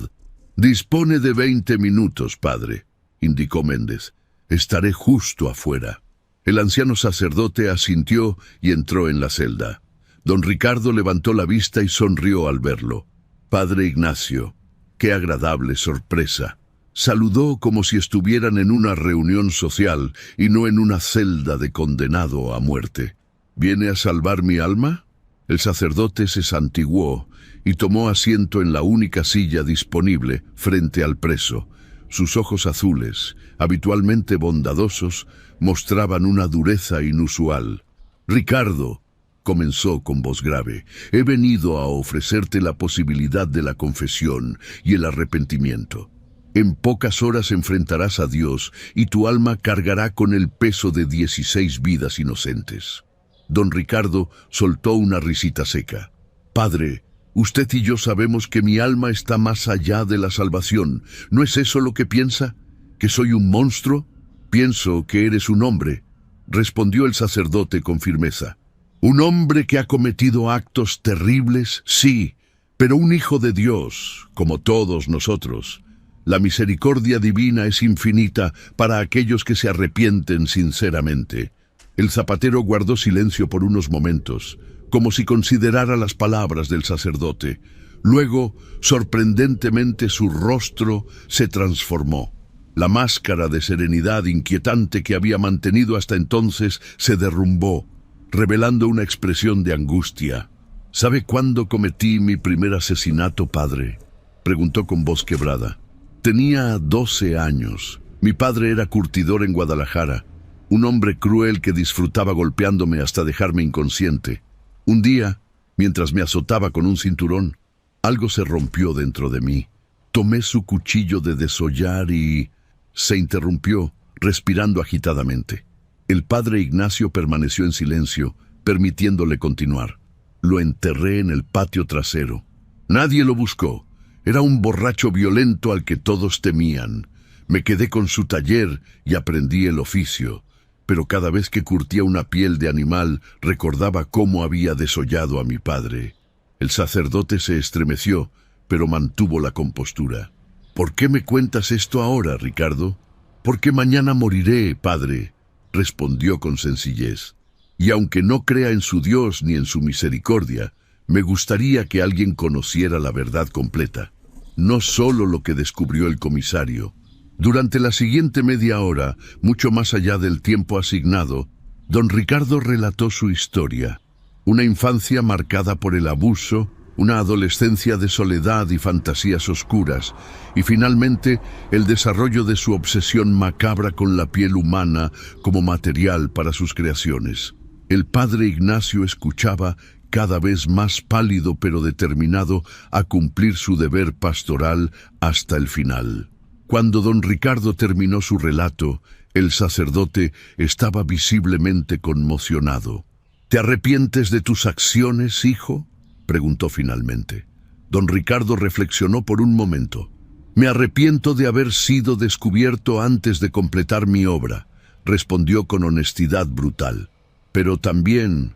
«Dispone de 20 minutos, padre», indicó Méndez. «Estaré justo afuera». El anciano sacerdote asintió y entró en la celda. Don Ricardo levantó la vista y sonrió al verlo. «Padre Ignacio, qué agradable sorpresa». Saludó como si estuvieran en una reunión social y no en una celda de condenado a muerte. «¿Viene a salvar mi alma?». El sacerdote se santiguó y tomó asiento en la única silla disponible frente al preso. Sus ojos azules, habitualmente bondadosos, mostraban una dureza inusual. «Ricardo», comenzó con voz grave, «he venido a ofrecerte la posibilidad de la confesión y el arrepentimiento. En pocas horas enfrentarás a Dios y tu alma cargará con el peso de 16 vidas inocentes». Don Ricardo soltó una risita seca. «Padre, usted y yo sabemos que mi alma está más allá de la salvación. ¿No es eso lo que piensa? ¿Que soy un monstruo?». «Pienso que eres un hombre», respondió el sacerdote con firmeza. «Un hombre que ha cometido actos terribles, sí, pero un hijo de Dios, como todos nosotros. La misericordia divina es infinita para aquellos que se arrepienten sinceramente». El zapatero guardó silencio por unos momentos, como si considerara las palabras del sacerdote. Luego, sorprendentemente, su rostro se transformó. La máscara de serenidad inquietante que había mantenido hasta entonces se derrumbó, revelando una expresión de angustia. «¿Sabe cuándo cometí mi primer asesinato, padre?», preguntó con voz quebrada. «Tenía 12 años. Mi padre era curtidor en Guadalajara, un hombre cruel que disfrutaba golpeándome hasta dejarme inconsciente. Un día, mientras me azotaba con un cinturón, algo se rompió dentro de mí. Tomé su cuchillo de desollar y...». Se interrumpió, respirando agitadamente. El padre Ignacio permaneció en silencio, permitiéndole continuar. «Lo enterré en el patio trasero. Nadie lo buscó. Era un borracho violento al que todos temían. Me quedé con su taller y aprendí el oficio. Pero cada vez que curtía una piel de animal, recordaba cómo había desollado a mi padre». El sacerdote se estremeció, pero mantuvo la compostura. «¿Por qué me cuentas esto ahora, Ricardo?». Porque mañana moriré, padre, respondió con sencillez. Y aunque no crea en su Dios ni en su misericordia, me gustaría que alguien conociera la verdad completa. No solo lo que descubrió el comisario. Durante la siguiente media hora, mucho más allá del tiempo asignado, don Ricardo relató su historia. Una infancia marcada por el abuso, una adolescencia de soledad y fantasías oscuras, y finalmente el desarrollo de su obsesión macabra con la piel humana como material para sus creaciones. El padre Ignacio escuchaba, cada vez más pálido pero determinado a cumplir su deber pastoral hasta el final. Cuando don Ricardo terminó su relato, el sacerdote estaba visiblemente conmocionado. ¿Te arrepientes de tus acciones, hijo?, preguntó finalmente. Don Ricardo reflexionó por un momento. Me arrepiento de haber sido descubierto antes de completar mi obra, respondió con honestidad brutal. Pero también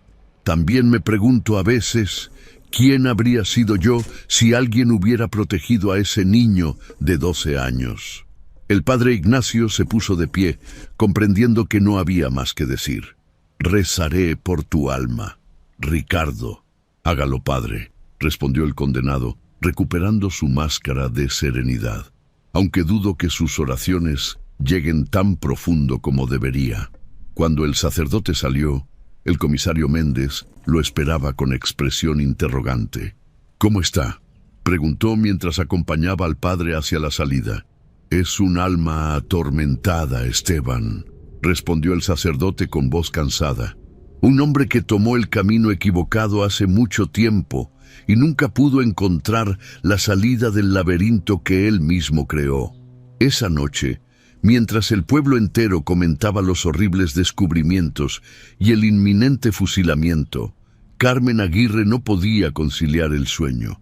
me pregunto a veces, ¿quién habría sido yo si alguien hubiera protegido a ese niño de 12 años? El padre Ignacio se puso de pie, comprendiendo que no había más que decir. Rezaré por tu alma, Ricardo. Hágalo, padre, respondió el condenado, recuperando su máscara de serenidad, aunque dudo que sus oraciones lleguen tan profundo como debería. Cuando el sacerdote salió, el comisario Méndez lo esperaba con expresión interrogante. ¿Cómo está?, preguntó mientras acompañaba al padre hacia la salida. Es un alma atormentada, Esteban, respondió el sacerdote con voz cansada. Un hombre que tomó el camino equivocado hace mucho tiempo y nunca pudo encontrar la salida del laberinto que él mismo creó. Esa noche, mientras el pueblo entero comentaba los horribles descubrimientos y el inminente fusilamiento, Carmen Aguirre no podía conciliar el sueño.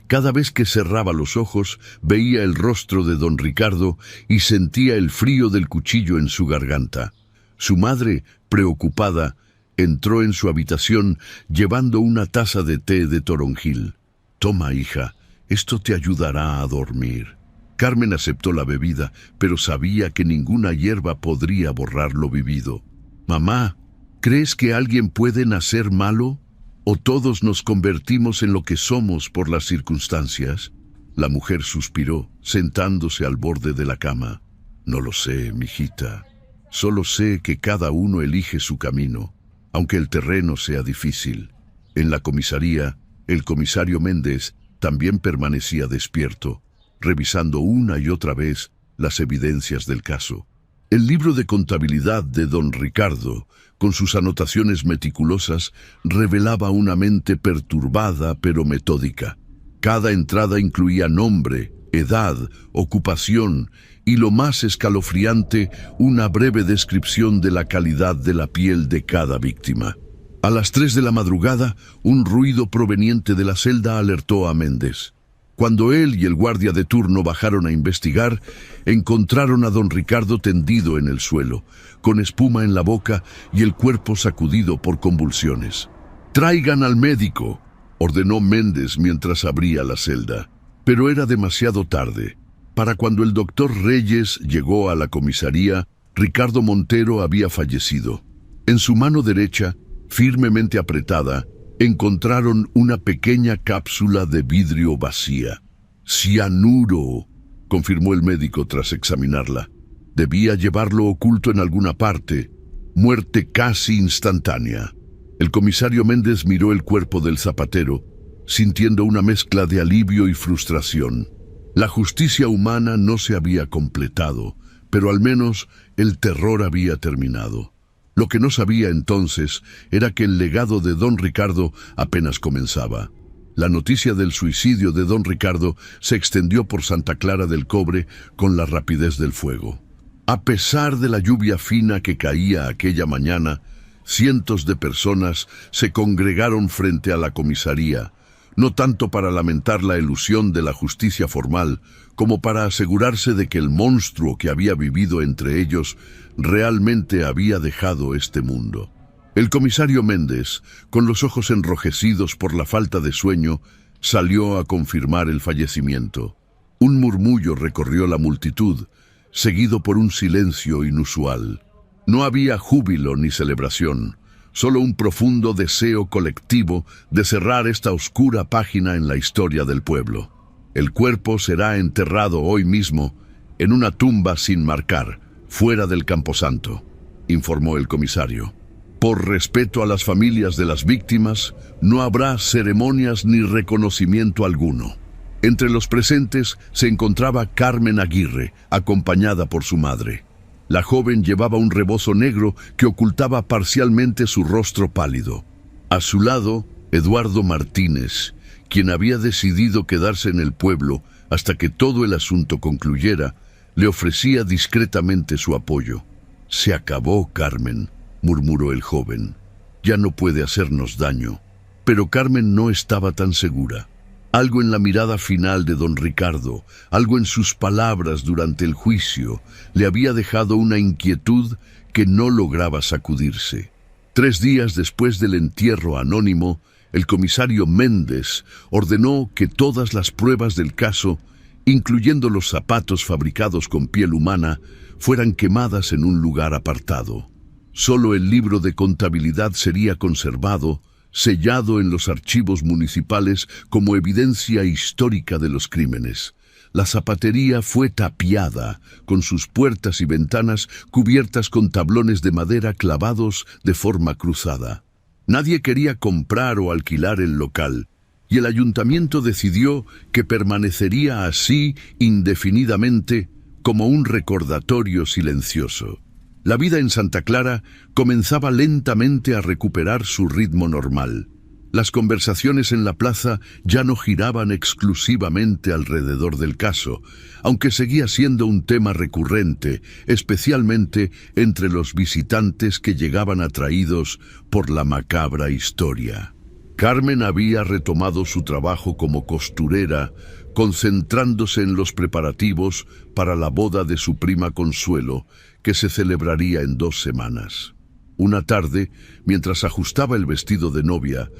Cada vez que cerraba los ojos, veía el rostro de don Ricardo y sentía el frío del cuchillo en su garganta. Su madre, preocupada, entró en su habitación llevando una taza de té de toronjil. Toma, hija, esto te ayudará a dormir. Carmen aceptó la bebida, pero sabía que ninguna hierba podría borrar lo vivido. Mamá, ¿crees que alguien puede nacer malo? ¿O todos nos convertimos en lo que somos por las circunstancias? La mujer suspiró, sentándose al borde de la cama. No lo sé, mijita. Solo sé que cada uno elige su camino, aunque el terreno sea difícil. En la comisaría, el comisario Méndez también permanecía despierto, revisando una y otra vez las evidencias del caso. El libro de contabilidad de don Ricardo, con sus anotaciones meticulosas, revelaba una mente perturbada pero metódica. Cada entrada incluía nombre, edad, ocupación y, lo más escalofriante, una breve descripción de la calidad de la piel de cada víctima. A las 3 de la madrugada, un ruido proveniente de la celda alertó a Méndez. Cuando él y el guardia de turno bajaron a investigar, encontraron a don Ricardo tendido en el suelo, con espuma en la boca y el cuerpo sacudido por convulsiones. «Traigan al médico», ordenó Méndez mientras abría la celda. Pero era demasiado tarde. Para cuando el doctor Reyes llegó a la comisaría, Ricardo Montero había fallecido. En su mano derecha, firmemente apretada, encontraron una pequeña cápsula de vidrio vacía. «Cianuro», confirmó el médico tras examinarla. Debía llevarlo oculto en alguna parte. Muerte casi instantánea. El comisario Méndez miró el cuerpo del zapatero, sintiendo una mezcla de alivio y frustración. La justicia humana no se había completado, pero al menos el terror había terminado. Lo que no sabía entonces era que el legado de don Ricardo apenas comenzaba. La noticia del suicidio de don Ricardo se extendió por Santa Clara del Cobre con la rapidez del fuego. A pesar de la lluvia fina que caía aquella mañana, cientos de personas se congregaron frente a la comisaría, no tanto para lamentar la elusión de la justicia formal, como para asegurarse de que el monstruo que había vivido entre ellos realmente había dejado este mundo. El comisario Méndez, con los ojos enrojecidos por la falta de sueño, salió a confirmar el fallecimiento. Un murmullo recorrió la multitud, seguido por un silencio inusual. No había júbilo ni celebración, solo un profundo deseo colectivo de cerrar esta oscura página en la historia del pueblo. El cuerpo será enterrado hoy mismo en una tumba sin marcar, fuera del camposanto, informó el comisario. Por respeto a las familias de las víctimas, no habrá ceremonias ni reconocimiento alguno. Entre los presentes se encontraba Carmen Aguirre, acompañada por su madre. La joven llevaba un rebozo negro que ocultaba parcialmente su rostro pálido. A su lado, Eduardo Martínez, quien había decidido quedarse en el pueblo hasta que todo el asunto concluyera, le ofrecía discretamente su apoyo. «Se acabó, Carmen», murmuró el joven. «Ya no puede hacernos daño». Pero Carmen no estaba tan segura. Algo en la mirada final de don Ricardo, algo en sus palabras durante el juicio, le había dejado una inquietud que no lograba sacudirse. 3 días después del entierro anónimo, el comisario Méndez ordenó que todas las pruebas del caso, incluyendo los zapatos fabricados con piel humana, fueran quemadas en un lugar apartado. Solo el libro de contabilidad sería conservado, sellado en los archivos municipales como evidencia histórica de los crímenes. La zapatería fue tapiada, con sus puertas y ventanas cubiertas con tablones de madera clavados de forma cruzada. Nadie quería comprar o alquilar el local, y el ayuntamiento decidió que permanecería así indefinidamente como un recordatorio silencioso. La vida en Santa Clara comenzaba lentamente a recuperar su ritmo normal. Las conversaciones en la plaza ya no giraban exclusivamente alrededor del caso, aunque seguía siendo un tema recurrente, especialmente entre los visitantes que llegaban atraídos por la macabra historia. Carmen había retomado su trabajo como costurera, concentrándose en los preparativos para la boda de su prima Consuelo, que se celebraría en 2 semanas. Una tarde, mientras ajustaba el vestido de novia,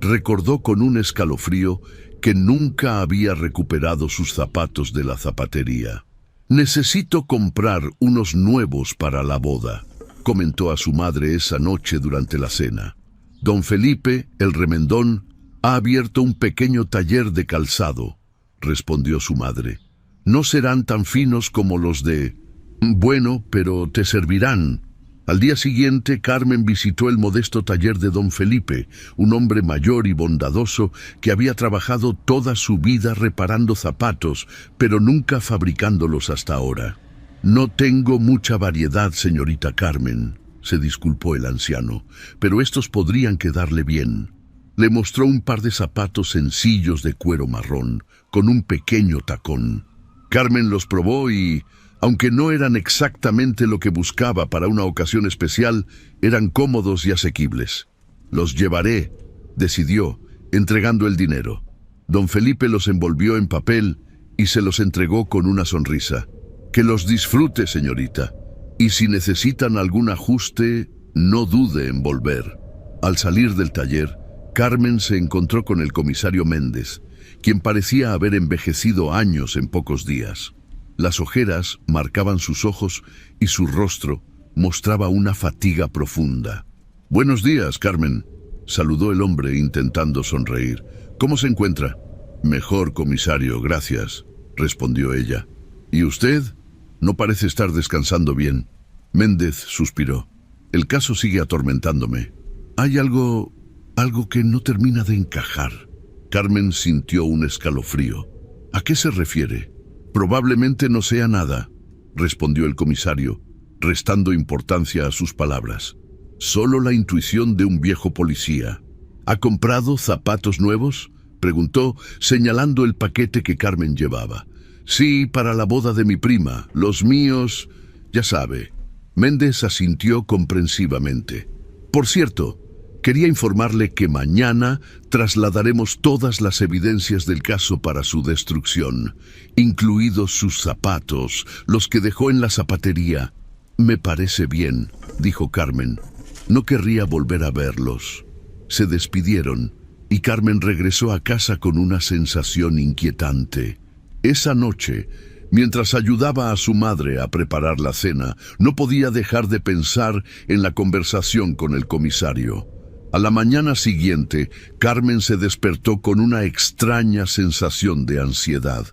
recordó con un escalofrío que nunca había recuperado sus zapatos de la zapatería. «Necesito comprar unos nuevos para la boda», comentó a su madre esa noche durante la cena. «Don Felipe, el remendón, ha abierto un pequeño taller de calzado», respondió su madre. «No serán tan finos como los de... Bueno, pero te servirán». Al día siguiente, Carmen visitó el modesto taller de don Felipe, un hombre mayor y bondadoso que había trabajado toda su vida reparando zapatos, pero nunca fabricándolos hasta ahora. «No tengo mucha variedad, señorita Carmen», se disculpó el anciano, «pero estos podrían quedarle bien». Le mostró un par de zapatos sencillos de cuero marrón, con un pequeño tacón. Carmen los probó y, aunque no eran exactamente lo que buscaba para una ocasión especial, eran cómodos y asequibles. «Los llevaré», decidió, entregando el dinero. Don Felipe los envolvió en papel y se los entregó con una sonrisa. «Que los disfrute, señorita. Y si necesitan algún ajuste, no dude en volver». Al salir del taller, Carmen se encontró con el comisario Méndez, quien parecía haber envejecido años en pocos días. Las ojeras marcaban sus ojos y su rostro mostraba una fatiga profunda. «Buenos días, Carmen», saludó el hombre intentando sonreír. «¿Cómo se encuentra?» «Mejor, comisario, gracias», respondió ella. «¿Y usted? No parece estar descansando bien». Méndez suspiró. «El caso sigue atormentándome. Hay algo que no termina de encajar». Carmen sintió un escalofrío. «¿A qué se refiere?» «Probablemente no sea nada», respondió el comisario, restando importancia a sus palabras. «Solo la intuición de un viejo policía». «¿Ha comprado zapatos nuevos?», preguntó, señalando el paquete que Carmen llevaba. «Sí, para la boda de mi prima. Los míos, ya sabe». Méndez asintió comprensivamente. «Por cierto, quería informarle que mañana trasladaremos todas las evidencias del caso para su destrucción, incluidos sus zapatos, los que dejó en la zapatería». «Me parece bien», dijo Carmen. «No querría volver a verlos». Se despidieron y Carmen regresó a casa con una sensación inquietante. Esa noche, Mientras ayudaba a su madre a preparar la cena, no podía dejar de pensar en la conversación con el comisario. A la mañana siguiente, Carmen se despertó con una extraña sensación de ansiedad.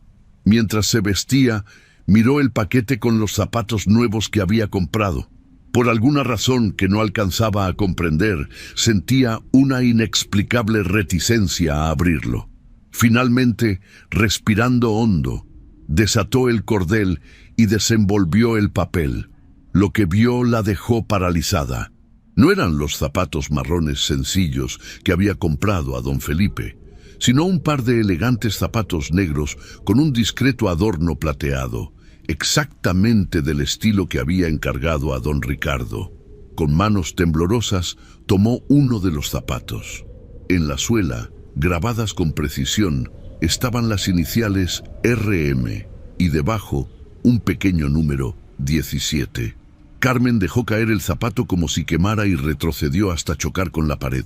Mientras se vestía, miró el paquete con los zapatos nuevos que había comprado. Por alguna razón que no alcanzaba a comprender, sentía una inexplicable reticencia a abrirlo. Finalmente, respirando hondo, desató el cordel y desenvolvió el papel. Lo que vio la dejó paralizada. No eran los zapatos marrones sencillos que había comprado a don Felipe, sino un par de elegantes zapatos negros con un discreto adorno plateado, exactamente del estilo que había encargado a don Ricardo. Con manos temblorosas, tomó uno de los zapatos. En la suela, grabadas con precisión, estaban las iniciales RM y debajo un pequeño número 17. Carmen dejó caer el zapato como si quemara y retrocedió hasta chocar con la pared.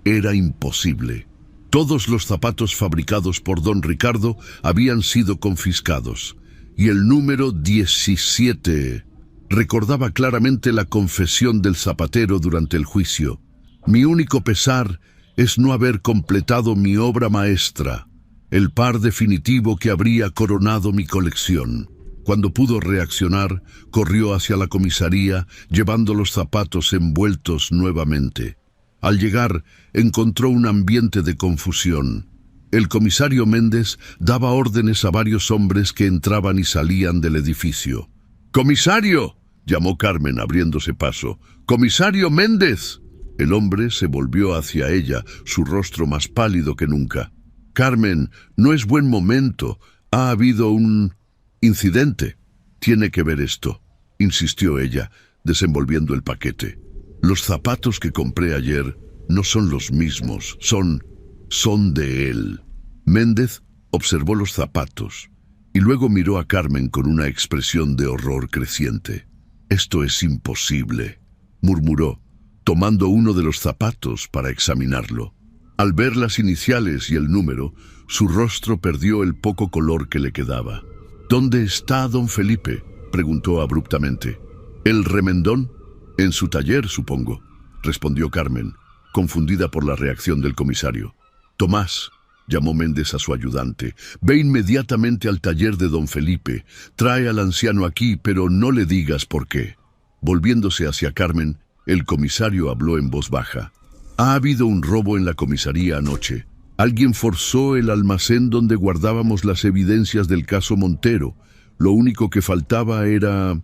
Era imposible. Todos los zapatos fabricados por don Ricardo habían sido confiscados, y el número 17 recordaba claramente la confesión del zapatero durante el juicio. Mi único pesar es no haber completado mi obra maestra, el par definitivo que habría coronado mi colección. Cuando pudo reaccionar, corrió hacia la comisaría, llevando los zapatos envueltos nuevamente. Al llegar, encontró un ambiente de confusión. El comisario Méndez daba órdenes a varios hombres que entraban y salían del edificio. ¡Comisario!, llamó Carmen abriéndose paso. ¡Comisario Méndez! El hombre se volvió hacia ella, su rostro más pálido que nunca. «Carmen, no es buen momento. Ha habido un incidente. Tiene que ver esto», insistió ella, desenvolviendo el paquete. «Los zapatos que compré ayer no son los mismos, son de él». Méndez observó los zapatos y luego miró a Carmen con una expresión de horror creciente. «Esto es imposible», murmuró, tomando uno de los zapatos para examinarlo. Al ver las iniciales y el número, su rostro perdió el poco color que le quedaba. «¿Dónde está don Felipe?», preguntó abruptamente. «¿El remendón?» «En su taller, supongo», respondió Carmen, confundida por la reacción del comisario. «Tomás», llamó Méndez a su ayudante, «ve inmediatamente al taller de don Felipe. Trae al anciano aquí, pero no le digas por qué». Volviéndose hacia Carmen, el comisario habló en voz baja. «Ha habido un robo en la comisaría anoche. Alguien forzó el almacén donde guardábamos las evidencias del caso Montero. Lo único que faltaba era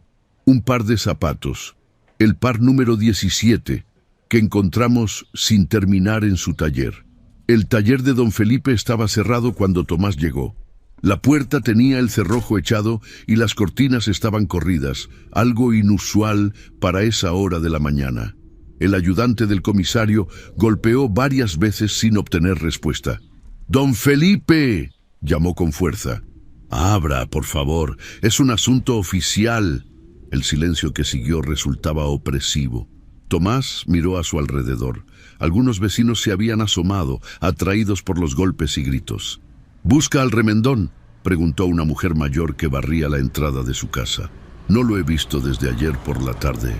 un par de zapatos, el par número 17, que encontramos sin terminar en su taller. El taller de don Felipe estaba cerrado cuando Tomás llegó. La puerta tenía el cerrojo echado y las cortinas estaban corridas, algo inusual para esa hora de la mañana. El ayudante del comisario golpeó varias veces sin obtener respuesta. «¡Don Felipe!», llamó con fuerza. «Abra, por favor, es un asunto oficial». El silencio que siguió resultaba opresivo. Tomás miró a su alrededor. Algunos vecinos se habían asomado, atraídos por los golpes y gritos. «¿Busca al remendón?», preguntó una mujer mayor que barría la entrada de su casa. «No lo he visto desde ayer por la tarde».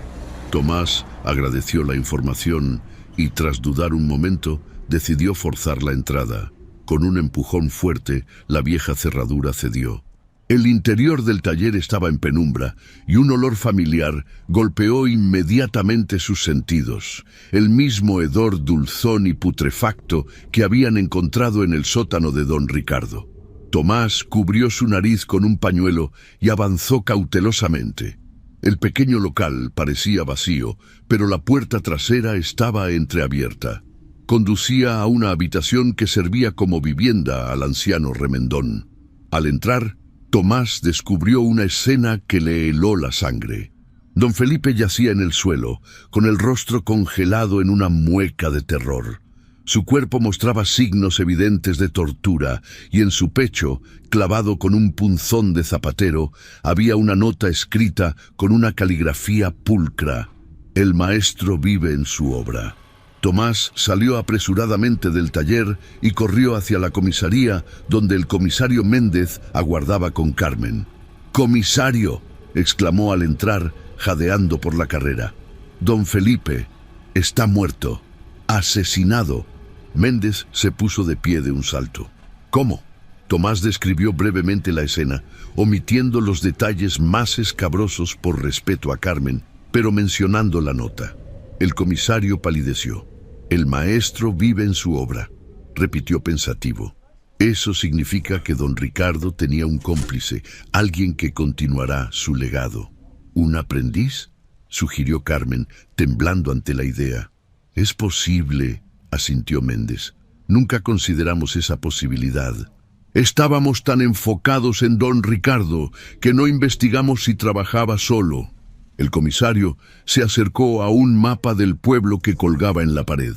Tomás agradeció la información y, tras dudar un momento, decidió forzar la entrada. Con un empujón fuerte, la vieja cerradura cedió. El interior del taller estaba en penumbra y un olor familiar golpeó inmediatamente sus sentidos. El mismo hedor dulzón y putrefacto que habían encontrado en el sótano de don Ricardo. Tomás cubrió su nariz con un pañuelo y avanzó cautelosamente. El pequeño local parecía vacío, pero la puerta trasera estaba entreabierta. Conducía a una habitación que servía como vivienda al anciano remendón. Al entrar, Tomás descubrió una escena que le heló la sangre. Don Felipe yacía en el suelo, con el rostro congelado en una mueca de terror. Su cuerpo mostraba signos evidentes de tortura y en su pecho, clavado con un punzón de zapatero, había una nota escrita con una caligrafía pulcra. «El maestro vive en su obra». Tomás salió apresuradamente del taller y corrió hacia la comisaría, donde el comisario Méndez aguardaba con Carmen. «¡Comisario!», exclamó al entrar, jadeando por la carrera. «Don Felipe está muerto, asesinado». Méndez se puso de pie de un salto. «¿Cómo?». Tomás describió brevemente la escena, omitiendo los detalles más escabrosos por respeto a Carmen, pero mencionando la nota. El comisario palideció. «El maestro vive en su obra», repitió pensativo. «Eso significa que don Ricardo tenía un cómplice, alguien que continuará su legado». «¿Un aprendiz?», sugirió Carmen, temblando ante la idea. «Es posible», asintió Méndez. «Nunca consideramos esa posibilidad. Estábamos tan enfocados en don Ricardo que no investigamos si trabajaba solo». El comisario se acercó a un mapa del pueblo que colgaba en la pared.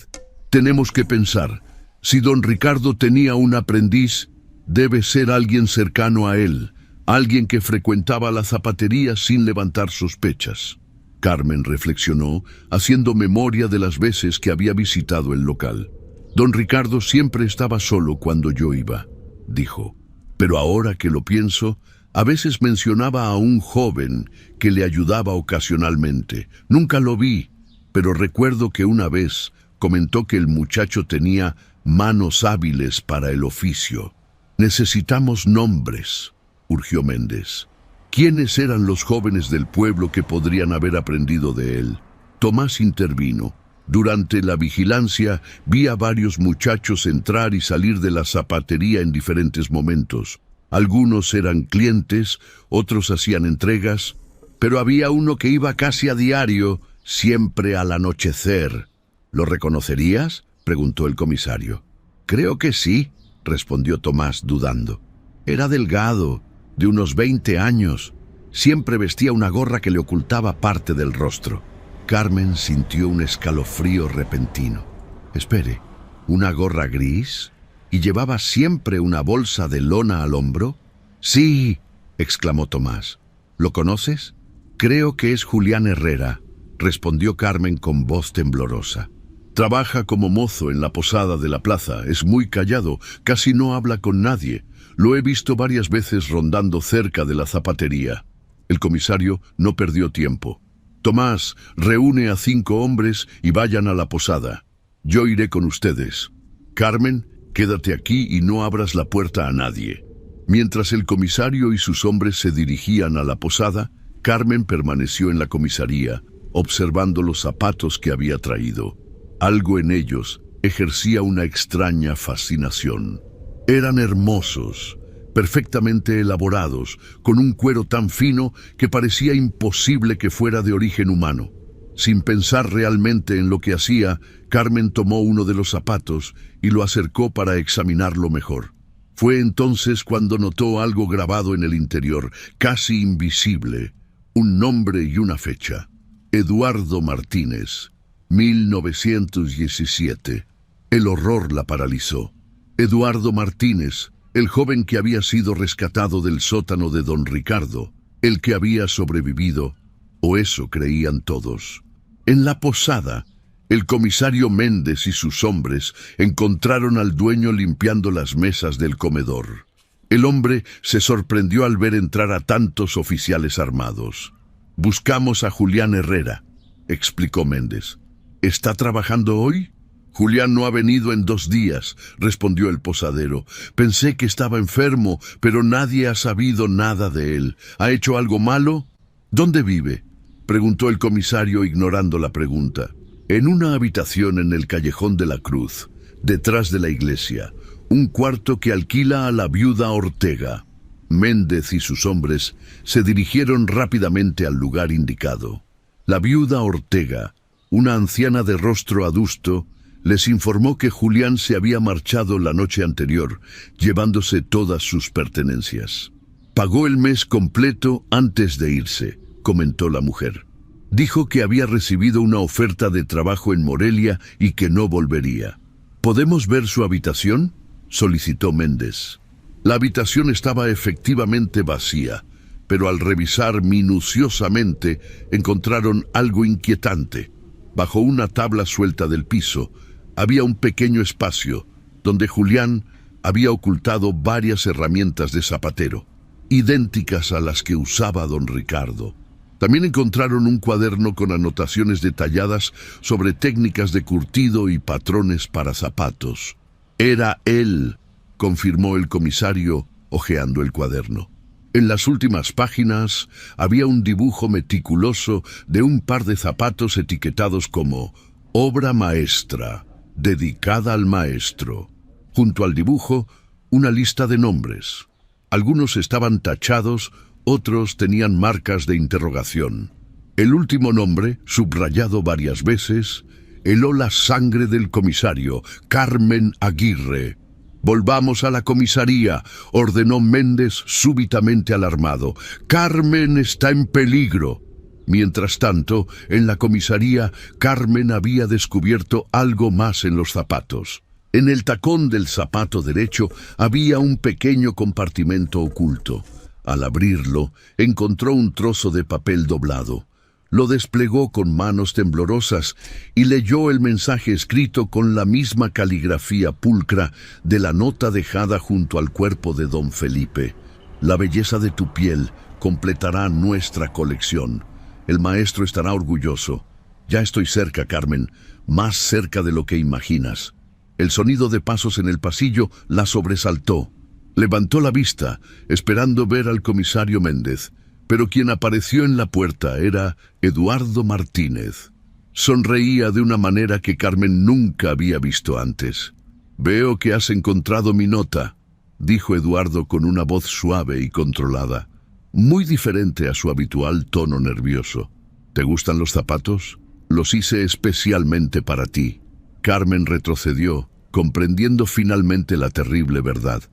«Tenemos que pensar. Si don Ricardo tenía un aprendiz, debe ser alguien cercano a él, alguien que frecuentaba la zapatería sin levantar sospechas». Carmen reflexionó, haciendo memoria de las veces que había visitado el local. «Don Ricardo siempre estaba solo cuando yo iba», dijo. «Pero ahora que lo pienso, a veces mencionaba a un joven que le ayudaba ocasionalmente. Nunca lo vi, pero recuerdo que una vez comentó que el muchacho tenía manos hábiles para el oficio». «Necesitamos nombres», urgió Méndez. ¿Quiénes eran los jóvenes del pueblo que podrían haber aprendido de él? Tomás intervino. «Durante la vigilancia vi a varios muchachos entrar y salir de la zapatería en diferentes momentos. Algunos eran clientes, otros hacían entregas, pero había uno que iba casi a diario, siempre al anochecer». «¿Lo reconocerías?», preguntó el comisario. «Creo que sí», respondió Tomás dudando. «Era delgado, de unos 20 años. Siempre vestía una gorra que le ocultaba parte del rostro». Carmen sintió un escalofrío repentino. «Espere, ¿una gorra gris? ¿Y llevaba siempre una bolsa de lona al hombro?». «Sí», exclamó Tomás. «¿Lo conoces?». «Creo que es Julián Herrera», respondió Carmen con voz temblorosa. «Trabaja como mozo en la posada de la plaza, es muy callado, casi no habla con nadie. Lo he visto varias veces rondando cerca de la zapatería». El comisario no perdió tiempo. «Tomás, reúne a 5 hombres y vayan a la posada. Yo iré con ustedes. Carmen, quédate aquí y no abras la puerta a nadie». Mientras el comisario y sus hombres se dirigían a la posada, Carmen permaneció en la comisaría, observando los zapatos que había traído. Algo en ellos ejercía una extraña fascinación. Eran hermosos, perfectamente elaborados, con un cuero tan fino que parecía imposible que fuera de origen humano. Sin pensar realmente en lo que hacía, Carmen tomó uno de los zapatos y lo acercó para examinarlo mejor. Fue entonces cuando notó algo grabado en el interior, casi invisible, un nombre y una fecha. Eduardo Martínez, 1917. El horror la paralizó. Eduardo Martínez, el joven que había sido rescatado del sótano de don Ricardo, el que había sobrevivido, o eso creían todos. En la posada, el comisario Méndez y sus hombres encontraron al dueño limpiando las mesas del comedor. El hombre se sorprendió al ver entrar a tantos oficiales armados. «Buscamos a Julián Herrera», explicó Méndez. «¿Está trabajando hoy?». «Julián no ha venido en 2 días», respondió el posadero. «Pensé que estaba enfermo, pero nadie ha sabido nada de él. ¿Ha hecho algo malo?». «¿Dónde vive?», preguntó el comisario ignorando la pregunta. «En una habitación en el Callejón de la Cruz, detrás de la iglesia, un cuarto que alquila a la viuda Ortega». Méndez y sus hombres se dirigieron rápidamente al lugar indicado. La viuda Ortega, una anciana de rostro adusto, les informó que Julián se había marchado la noche anterior, llevándose todas sus pertenencias. «Pagó el mes completo antes de irse», comentó la mujer. «Dijo que había recibido una oferta de trabajo en Morelia y que no volvería». «¿Podemos ver su habitación?», solicitó Méndez. La habitación estaba efectivamente vacía, pero al revisar minuciosamente encontraron algo inquietante. Bajo una tabla suelta del piso, había un pequeño espacio donde Julián había ocultado varias herramientas de zapatero. idénticas a las que usaba don Ricardo. También encontraron un cuaderno con anotaciones detalladas sobre técnicas de curtido y patrones para zapatos. Era él, confirmó el comisario, hojeando el cuaderno. En las últimas páginas había un dibujo meticuloso de un par de zapatos etiquetados como obra maestra, dedicada al maestro. Junto al dibujo, una lista de nombres. Algunos estaban tachados, otros tenían marcas de interrogación. El último nombre, subrayado varias veces, heló la sangre del comisario, Carmen Aguirre. «Volvamos a la comisaría», ordenó Méndez súbitamente alarmado. «Carmen está en peligro». Mientras tanto, en la comisaría, Carmen había descubierto algo más en los zapatos. En el tacón del zapato derecho había un pequeño compartimento oculto. Al abrirlo, encontró un trozo de papel doblado. Lo desplegó con manos temblorosas y leyó el mensaje escrito con la misma caligrafía pulcra de la nota dejada junto al cuerpo de don Felipe. «La belleza de tu piel completará nuestra colección. El maestro estará orgulloso. Ya estoy cerca, Carmen, más cerca de lo que imaginas». El sonido de pasos en el pasillo la sobresaltó. Levantó la vista, esperando ver al comisario Méndez, pero quien apareció en la puerta era Eduardo Martínez. Sonreía de una manera que Carmen nunca había visto antes. «Veo que has encontrado mi nota», dijo Eduardo con una voz suave y controlada, muy diferente a su habitual tono nervioso. «¿Te gustan los zapatos? Los hice especialmente para ti». Carmen retrocedió, comprendiendo finalmente la terrible verdad.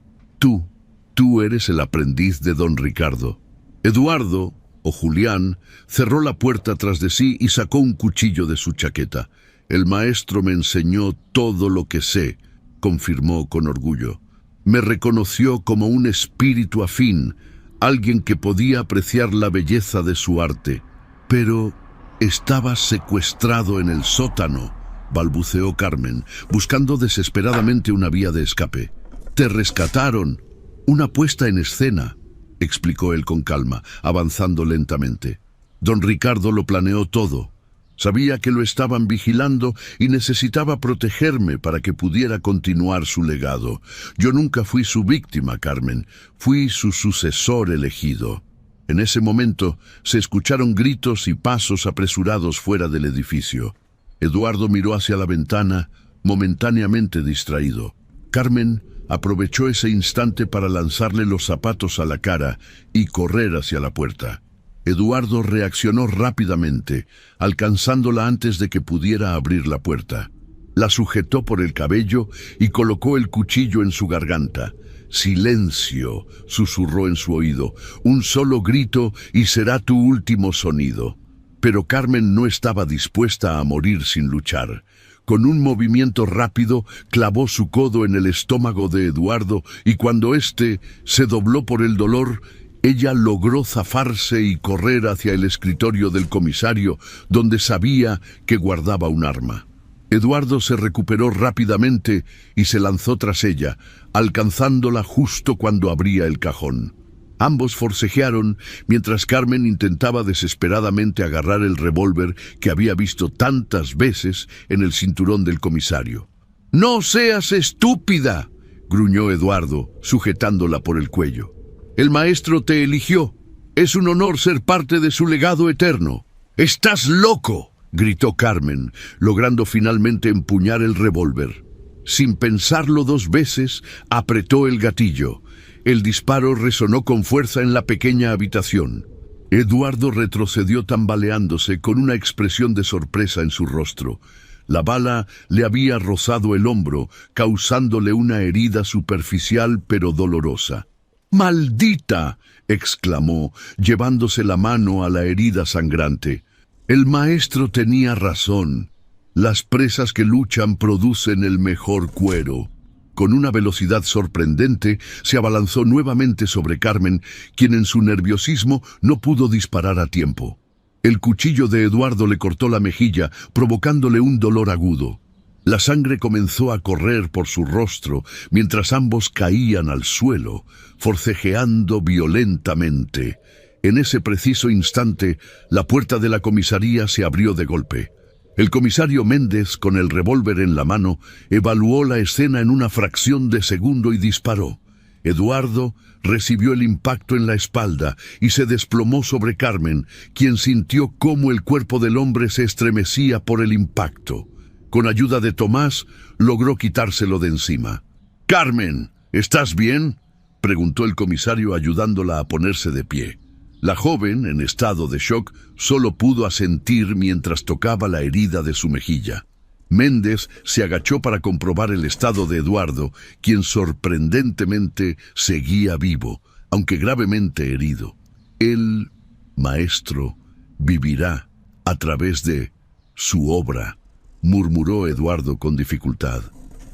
Tú eres el aprendiz de don Ricardo». Eduardo, o Julián, cerró la puerta tras de sí y sacó un cuchillo de su chaqueta. «El maestro me enseñó todo lo que sé», confirmó con orgullo. «Me reconoció como un espíritu afín, alguien que podía apreciar la belleza de su arte. Pero estaba secuestrado en el sótano», balbuceó Carmen, buscando desesperadamente una vía de escape. «Te rescataron. Una puesta en escena», explicó él con calma, avanzando lentamente. «Don Ricardo lo planeó todo. Sabía que lo estaban vigilando y necesitaba protegerme para que pudiera continuar su legado. Yo nunca fui su víctima, Carmen. Fui su sucesor elegido». En ese momento se escucharon gritos y pasos apresurados fuera del edificio. Eduardo miró hacia la ventana, momentáneamente distraído. Carmen aprovechó ese instante para lanzarle los zapatos a la cara y correr hacia la puerta. Eduardo reaccionó rápidamente, alcanzándola antes de que pudiera abrir la puerta. La sujetó por el cabello y colocó el cuchillo en su garganta. «Silencio», susurró en su oído. «Un solo grito y será tu último sonido». Pero Carmen no estaba dispuesta a morir sin luchar. Con un movimiento rápido, clavó su codo en el estómago de Eduardo y cuando éste se dobló por el dolor, ella logró zafarse y correr hacia el escritorio del comisario, donde sabía que guardaba un arma. Eduardo se recuperó rápidamente y se lanzó tras ella, alcanzándola justo cuando abría el cajón. Ambos forcejearon mientras Carmen intentaba desesperadamente agarrar el revólver que había visto tantas veces en el cinturón del comisario. «¡No seas estúpida!», gruñó Eduardo, sujetándola por el cuello. «El maestro te eligió. Es un honor ser parte de su legado eterno». «¡Estás loco!», gritó Carmen, logrando finalmente empuñar el revólver. Sin pensarlo dos veces, apretó el gatillo. El disparo resonó con fuerza en la pequeña habitación. Eduardo retrocedió tambaleándose con una expresión de sorpresa en su rostro. La bala le había rozado el hombro, causándole una herida superficial pero dolorosa. «¡Maldita!», exclamó, llevándose la mano a la herida sangrante. El maestro tenía razón. Las presas que luchan producen el mejor cuero. Con una velocidad sorprendente, se abalanzó nuevamente sobre Carmen, quien en su nerviosismo no pudo disparar a tiempo. El cuchillo de Eduardo le cortó la mejilla, provocándole un dolor agudo. La sangre comenzó a correr por su rostro mientras ambos caían al suelo, forcejeando violentamente. En ese preciso instante, la puerta de la comisaría se abrió de golpe. El comisario Méndez, con el revólver en la mano, evaluó la escena en una fracción de segundo y disparó. Eduardo recibió el impacto en la espalda y se desplomó sobre Carmen, quien sintió cómo el cuerpo del hombre se estremecía por el impacto. Con ayuda de Tomás, logró quitárselo de encima. «Carmen, ¿estás bien?», preguntó el comisario ayudándola a ponerse de pie. La joven, en estado de shock, solo pudo asentir mientras tocaba la herida de su mejilla. Méndez se agachó para comprobar el estado de Eduardo, quien sorprendentemente seguía vivo, aunque gravemente herido. El maestro vivirá a través de su obra, murmuró Eduardo con dificultad,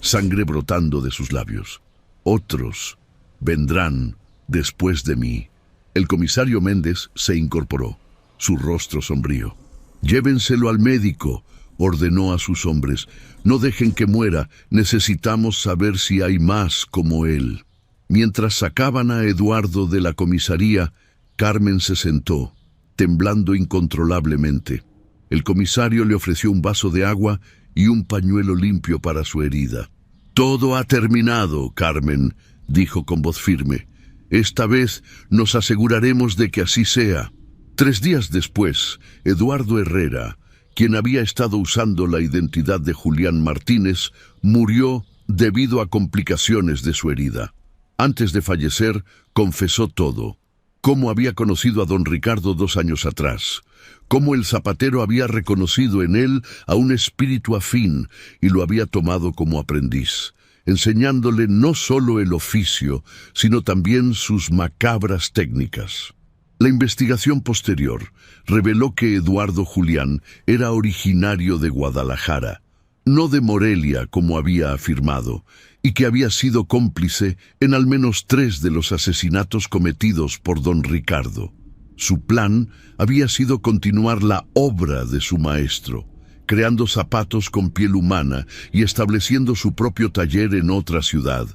sangre brotando de sus labios. Otros vendrán después de mí. El comisario Méndez se incorporó, su rostro sombrío. «Llévenselo al médico», ordenó a sus hombres. «No dejen que muera, necesitamos saber si hay más como él». Mientras sacaban a Eduardo de la comisaría, Carmen se sentó, temblando incontrolablemente. El comisario le ofreció un vaso de agua y un pañuelo limpio para su herida. «Todo ha terminado, Carmen», dijo con voz firme. «Esta vez nos aseguraremos de que así sea». 3 días después, Eduardo Herrera, quien había estado usando la identidad de Julián Martínez, murió debido a complicaciones de su herida. Antes de fallecer, confesó todo: cómo había conocido a don Ricardo 2 años atrás, cómo el zapatero había reconocido en él a un espíritu afín y lo había tomado como aprendiz, enseñándole no solo el oficio, sino también sus macabras técnicas. La investigación posterior reveló que Eduardo Julián era originario de Guadalajara, no de Morelia como había afirmado, y que había sido cómplice en al menos 3 de los asesinatos cometidos por don Ricardo. Su plan había sido continuar la obra de su maestro, creando zapatos con piel humana y estableciendo su propio taller en otra ciudad.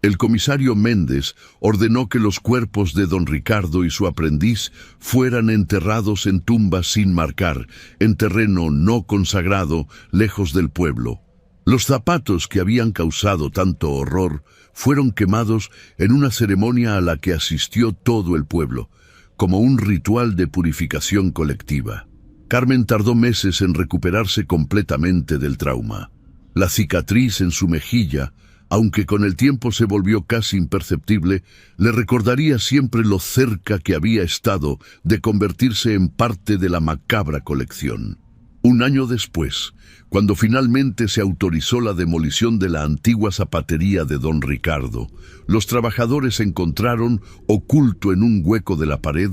El comisario Méndez ordenó que los cuerpos de don Ricardo y su aprendiz fueran enterrados en tumbas sin marcar, en terreno no consagrado, lejos del pueblo. Los zapatos que habían causado tanto horror fueron quemados en una ceremonia a la que asistió todo el pueblo, como un ritual de purificación colectiva. Carmen tardó meses en recuperarse completamente del trauma. La cicatriz en su mejilla, aunque con el tiempo se volvió casi imperceptible, le recordaría siempre lo cerca que había estado de convertirse en parte de la macabra colección. 1 año después, cuando finalmente se autorizó la demolición de la antigua zapatería de don Ricardo, los trabajadores encontraron, oculto en un hueco de la pared,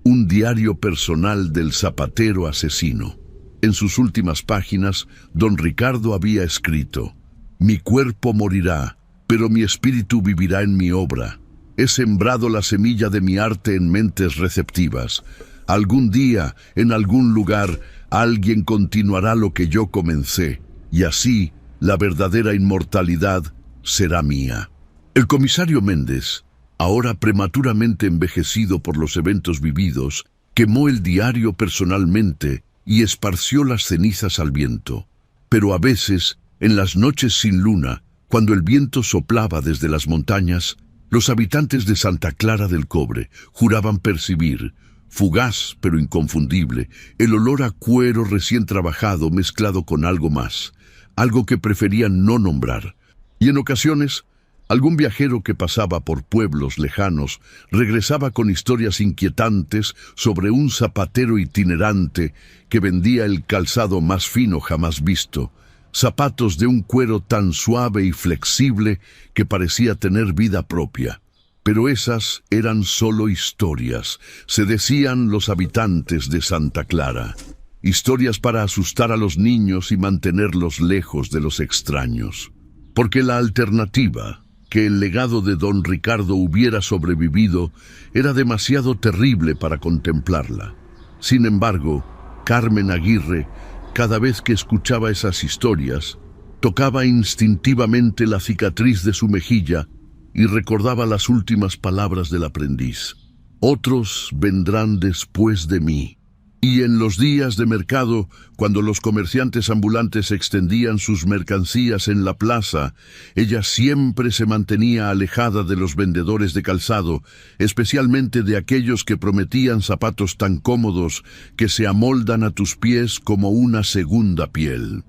un diario personal del zapatero asesino. En sus últimas páginas, don Ricardo había escrito: «Mi cuerpo morirá, pero mi espíritu vivirá en mi obra. He sembrado la semilla de mi arte en mentes receptivas. Algún día, en algún lugar, alguien continuará lo que yo comencé, y así la verdadera inmortalidad será mía». El comisario Méndez, ahora prematuramente envejecido por los eventos vividos, quemó el diario personalmente y esparció las cenizas al viento. Pero a veces, en las noches sin luna, cuando el viento soplaba desde las montañas, los habitantes de Santa Clara del Cobre juraban percibir, fugaz pero inconfundible, el olor a cuero recién trabajado mezclado con algo más, algo que preferían no nombrar. Y en ocasiones, algún viajero que pasaba por pueblos lejanos regresaba con historias inquietantes sobre un zapatero itinerante que vendía el calzado más fino jamás visto, zapatos de un cuero tan suave y flexible que parecía tener vida propia. Pero esas eran solo historias, se decían los habitantes de Santa Clara. Historias para asustar a los niños y mantenerlos lejos de los extraños. Porque la alternativa, que el legado de don Ricardo hubiera sobrevivido, era demasiado terrible para contemplarla. Sin embargo, Carmen Aguirre, cada vez que escuchaba esas historias, Tocaba instintivamente la cicatriz de su mejilla y recordaba las últimas palabras del aprendiz. Otros vendrán después de mí. Y en los días de mercado, cuando los comerciantes ambulantes extendían sus mercancías en la plaza, ella siempre se mantenía alejada de los vendedores de calzado, especialmente de aquellos que prometían zapatos tan cómodos que se amoldan a tus pies como una segunda piel.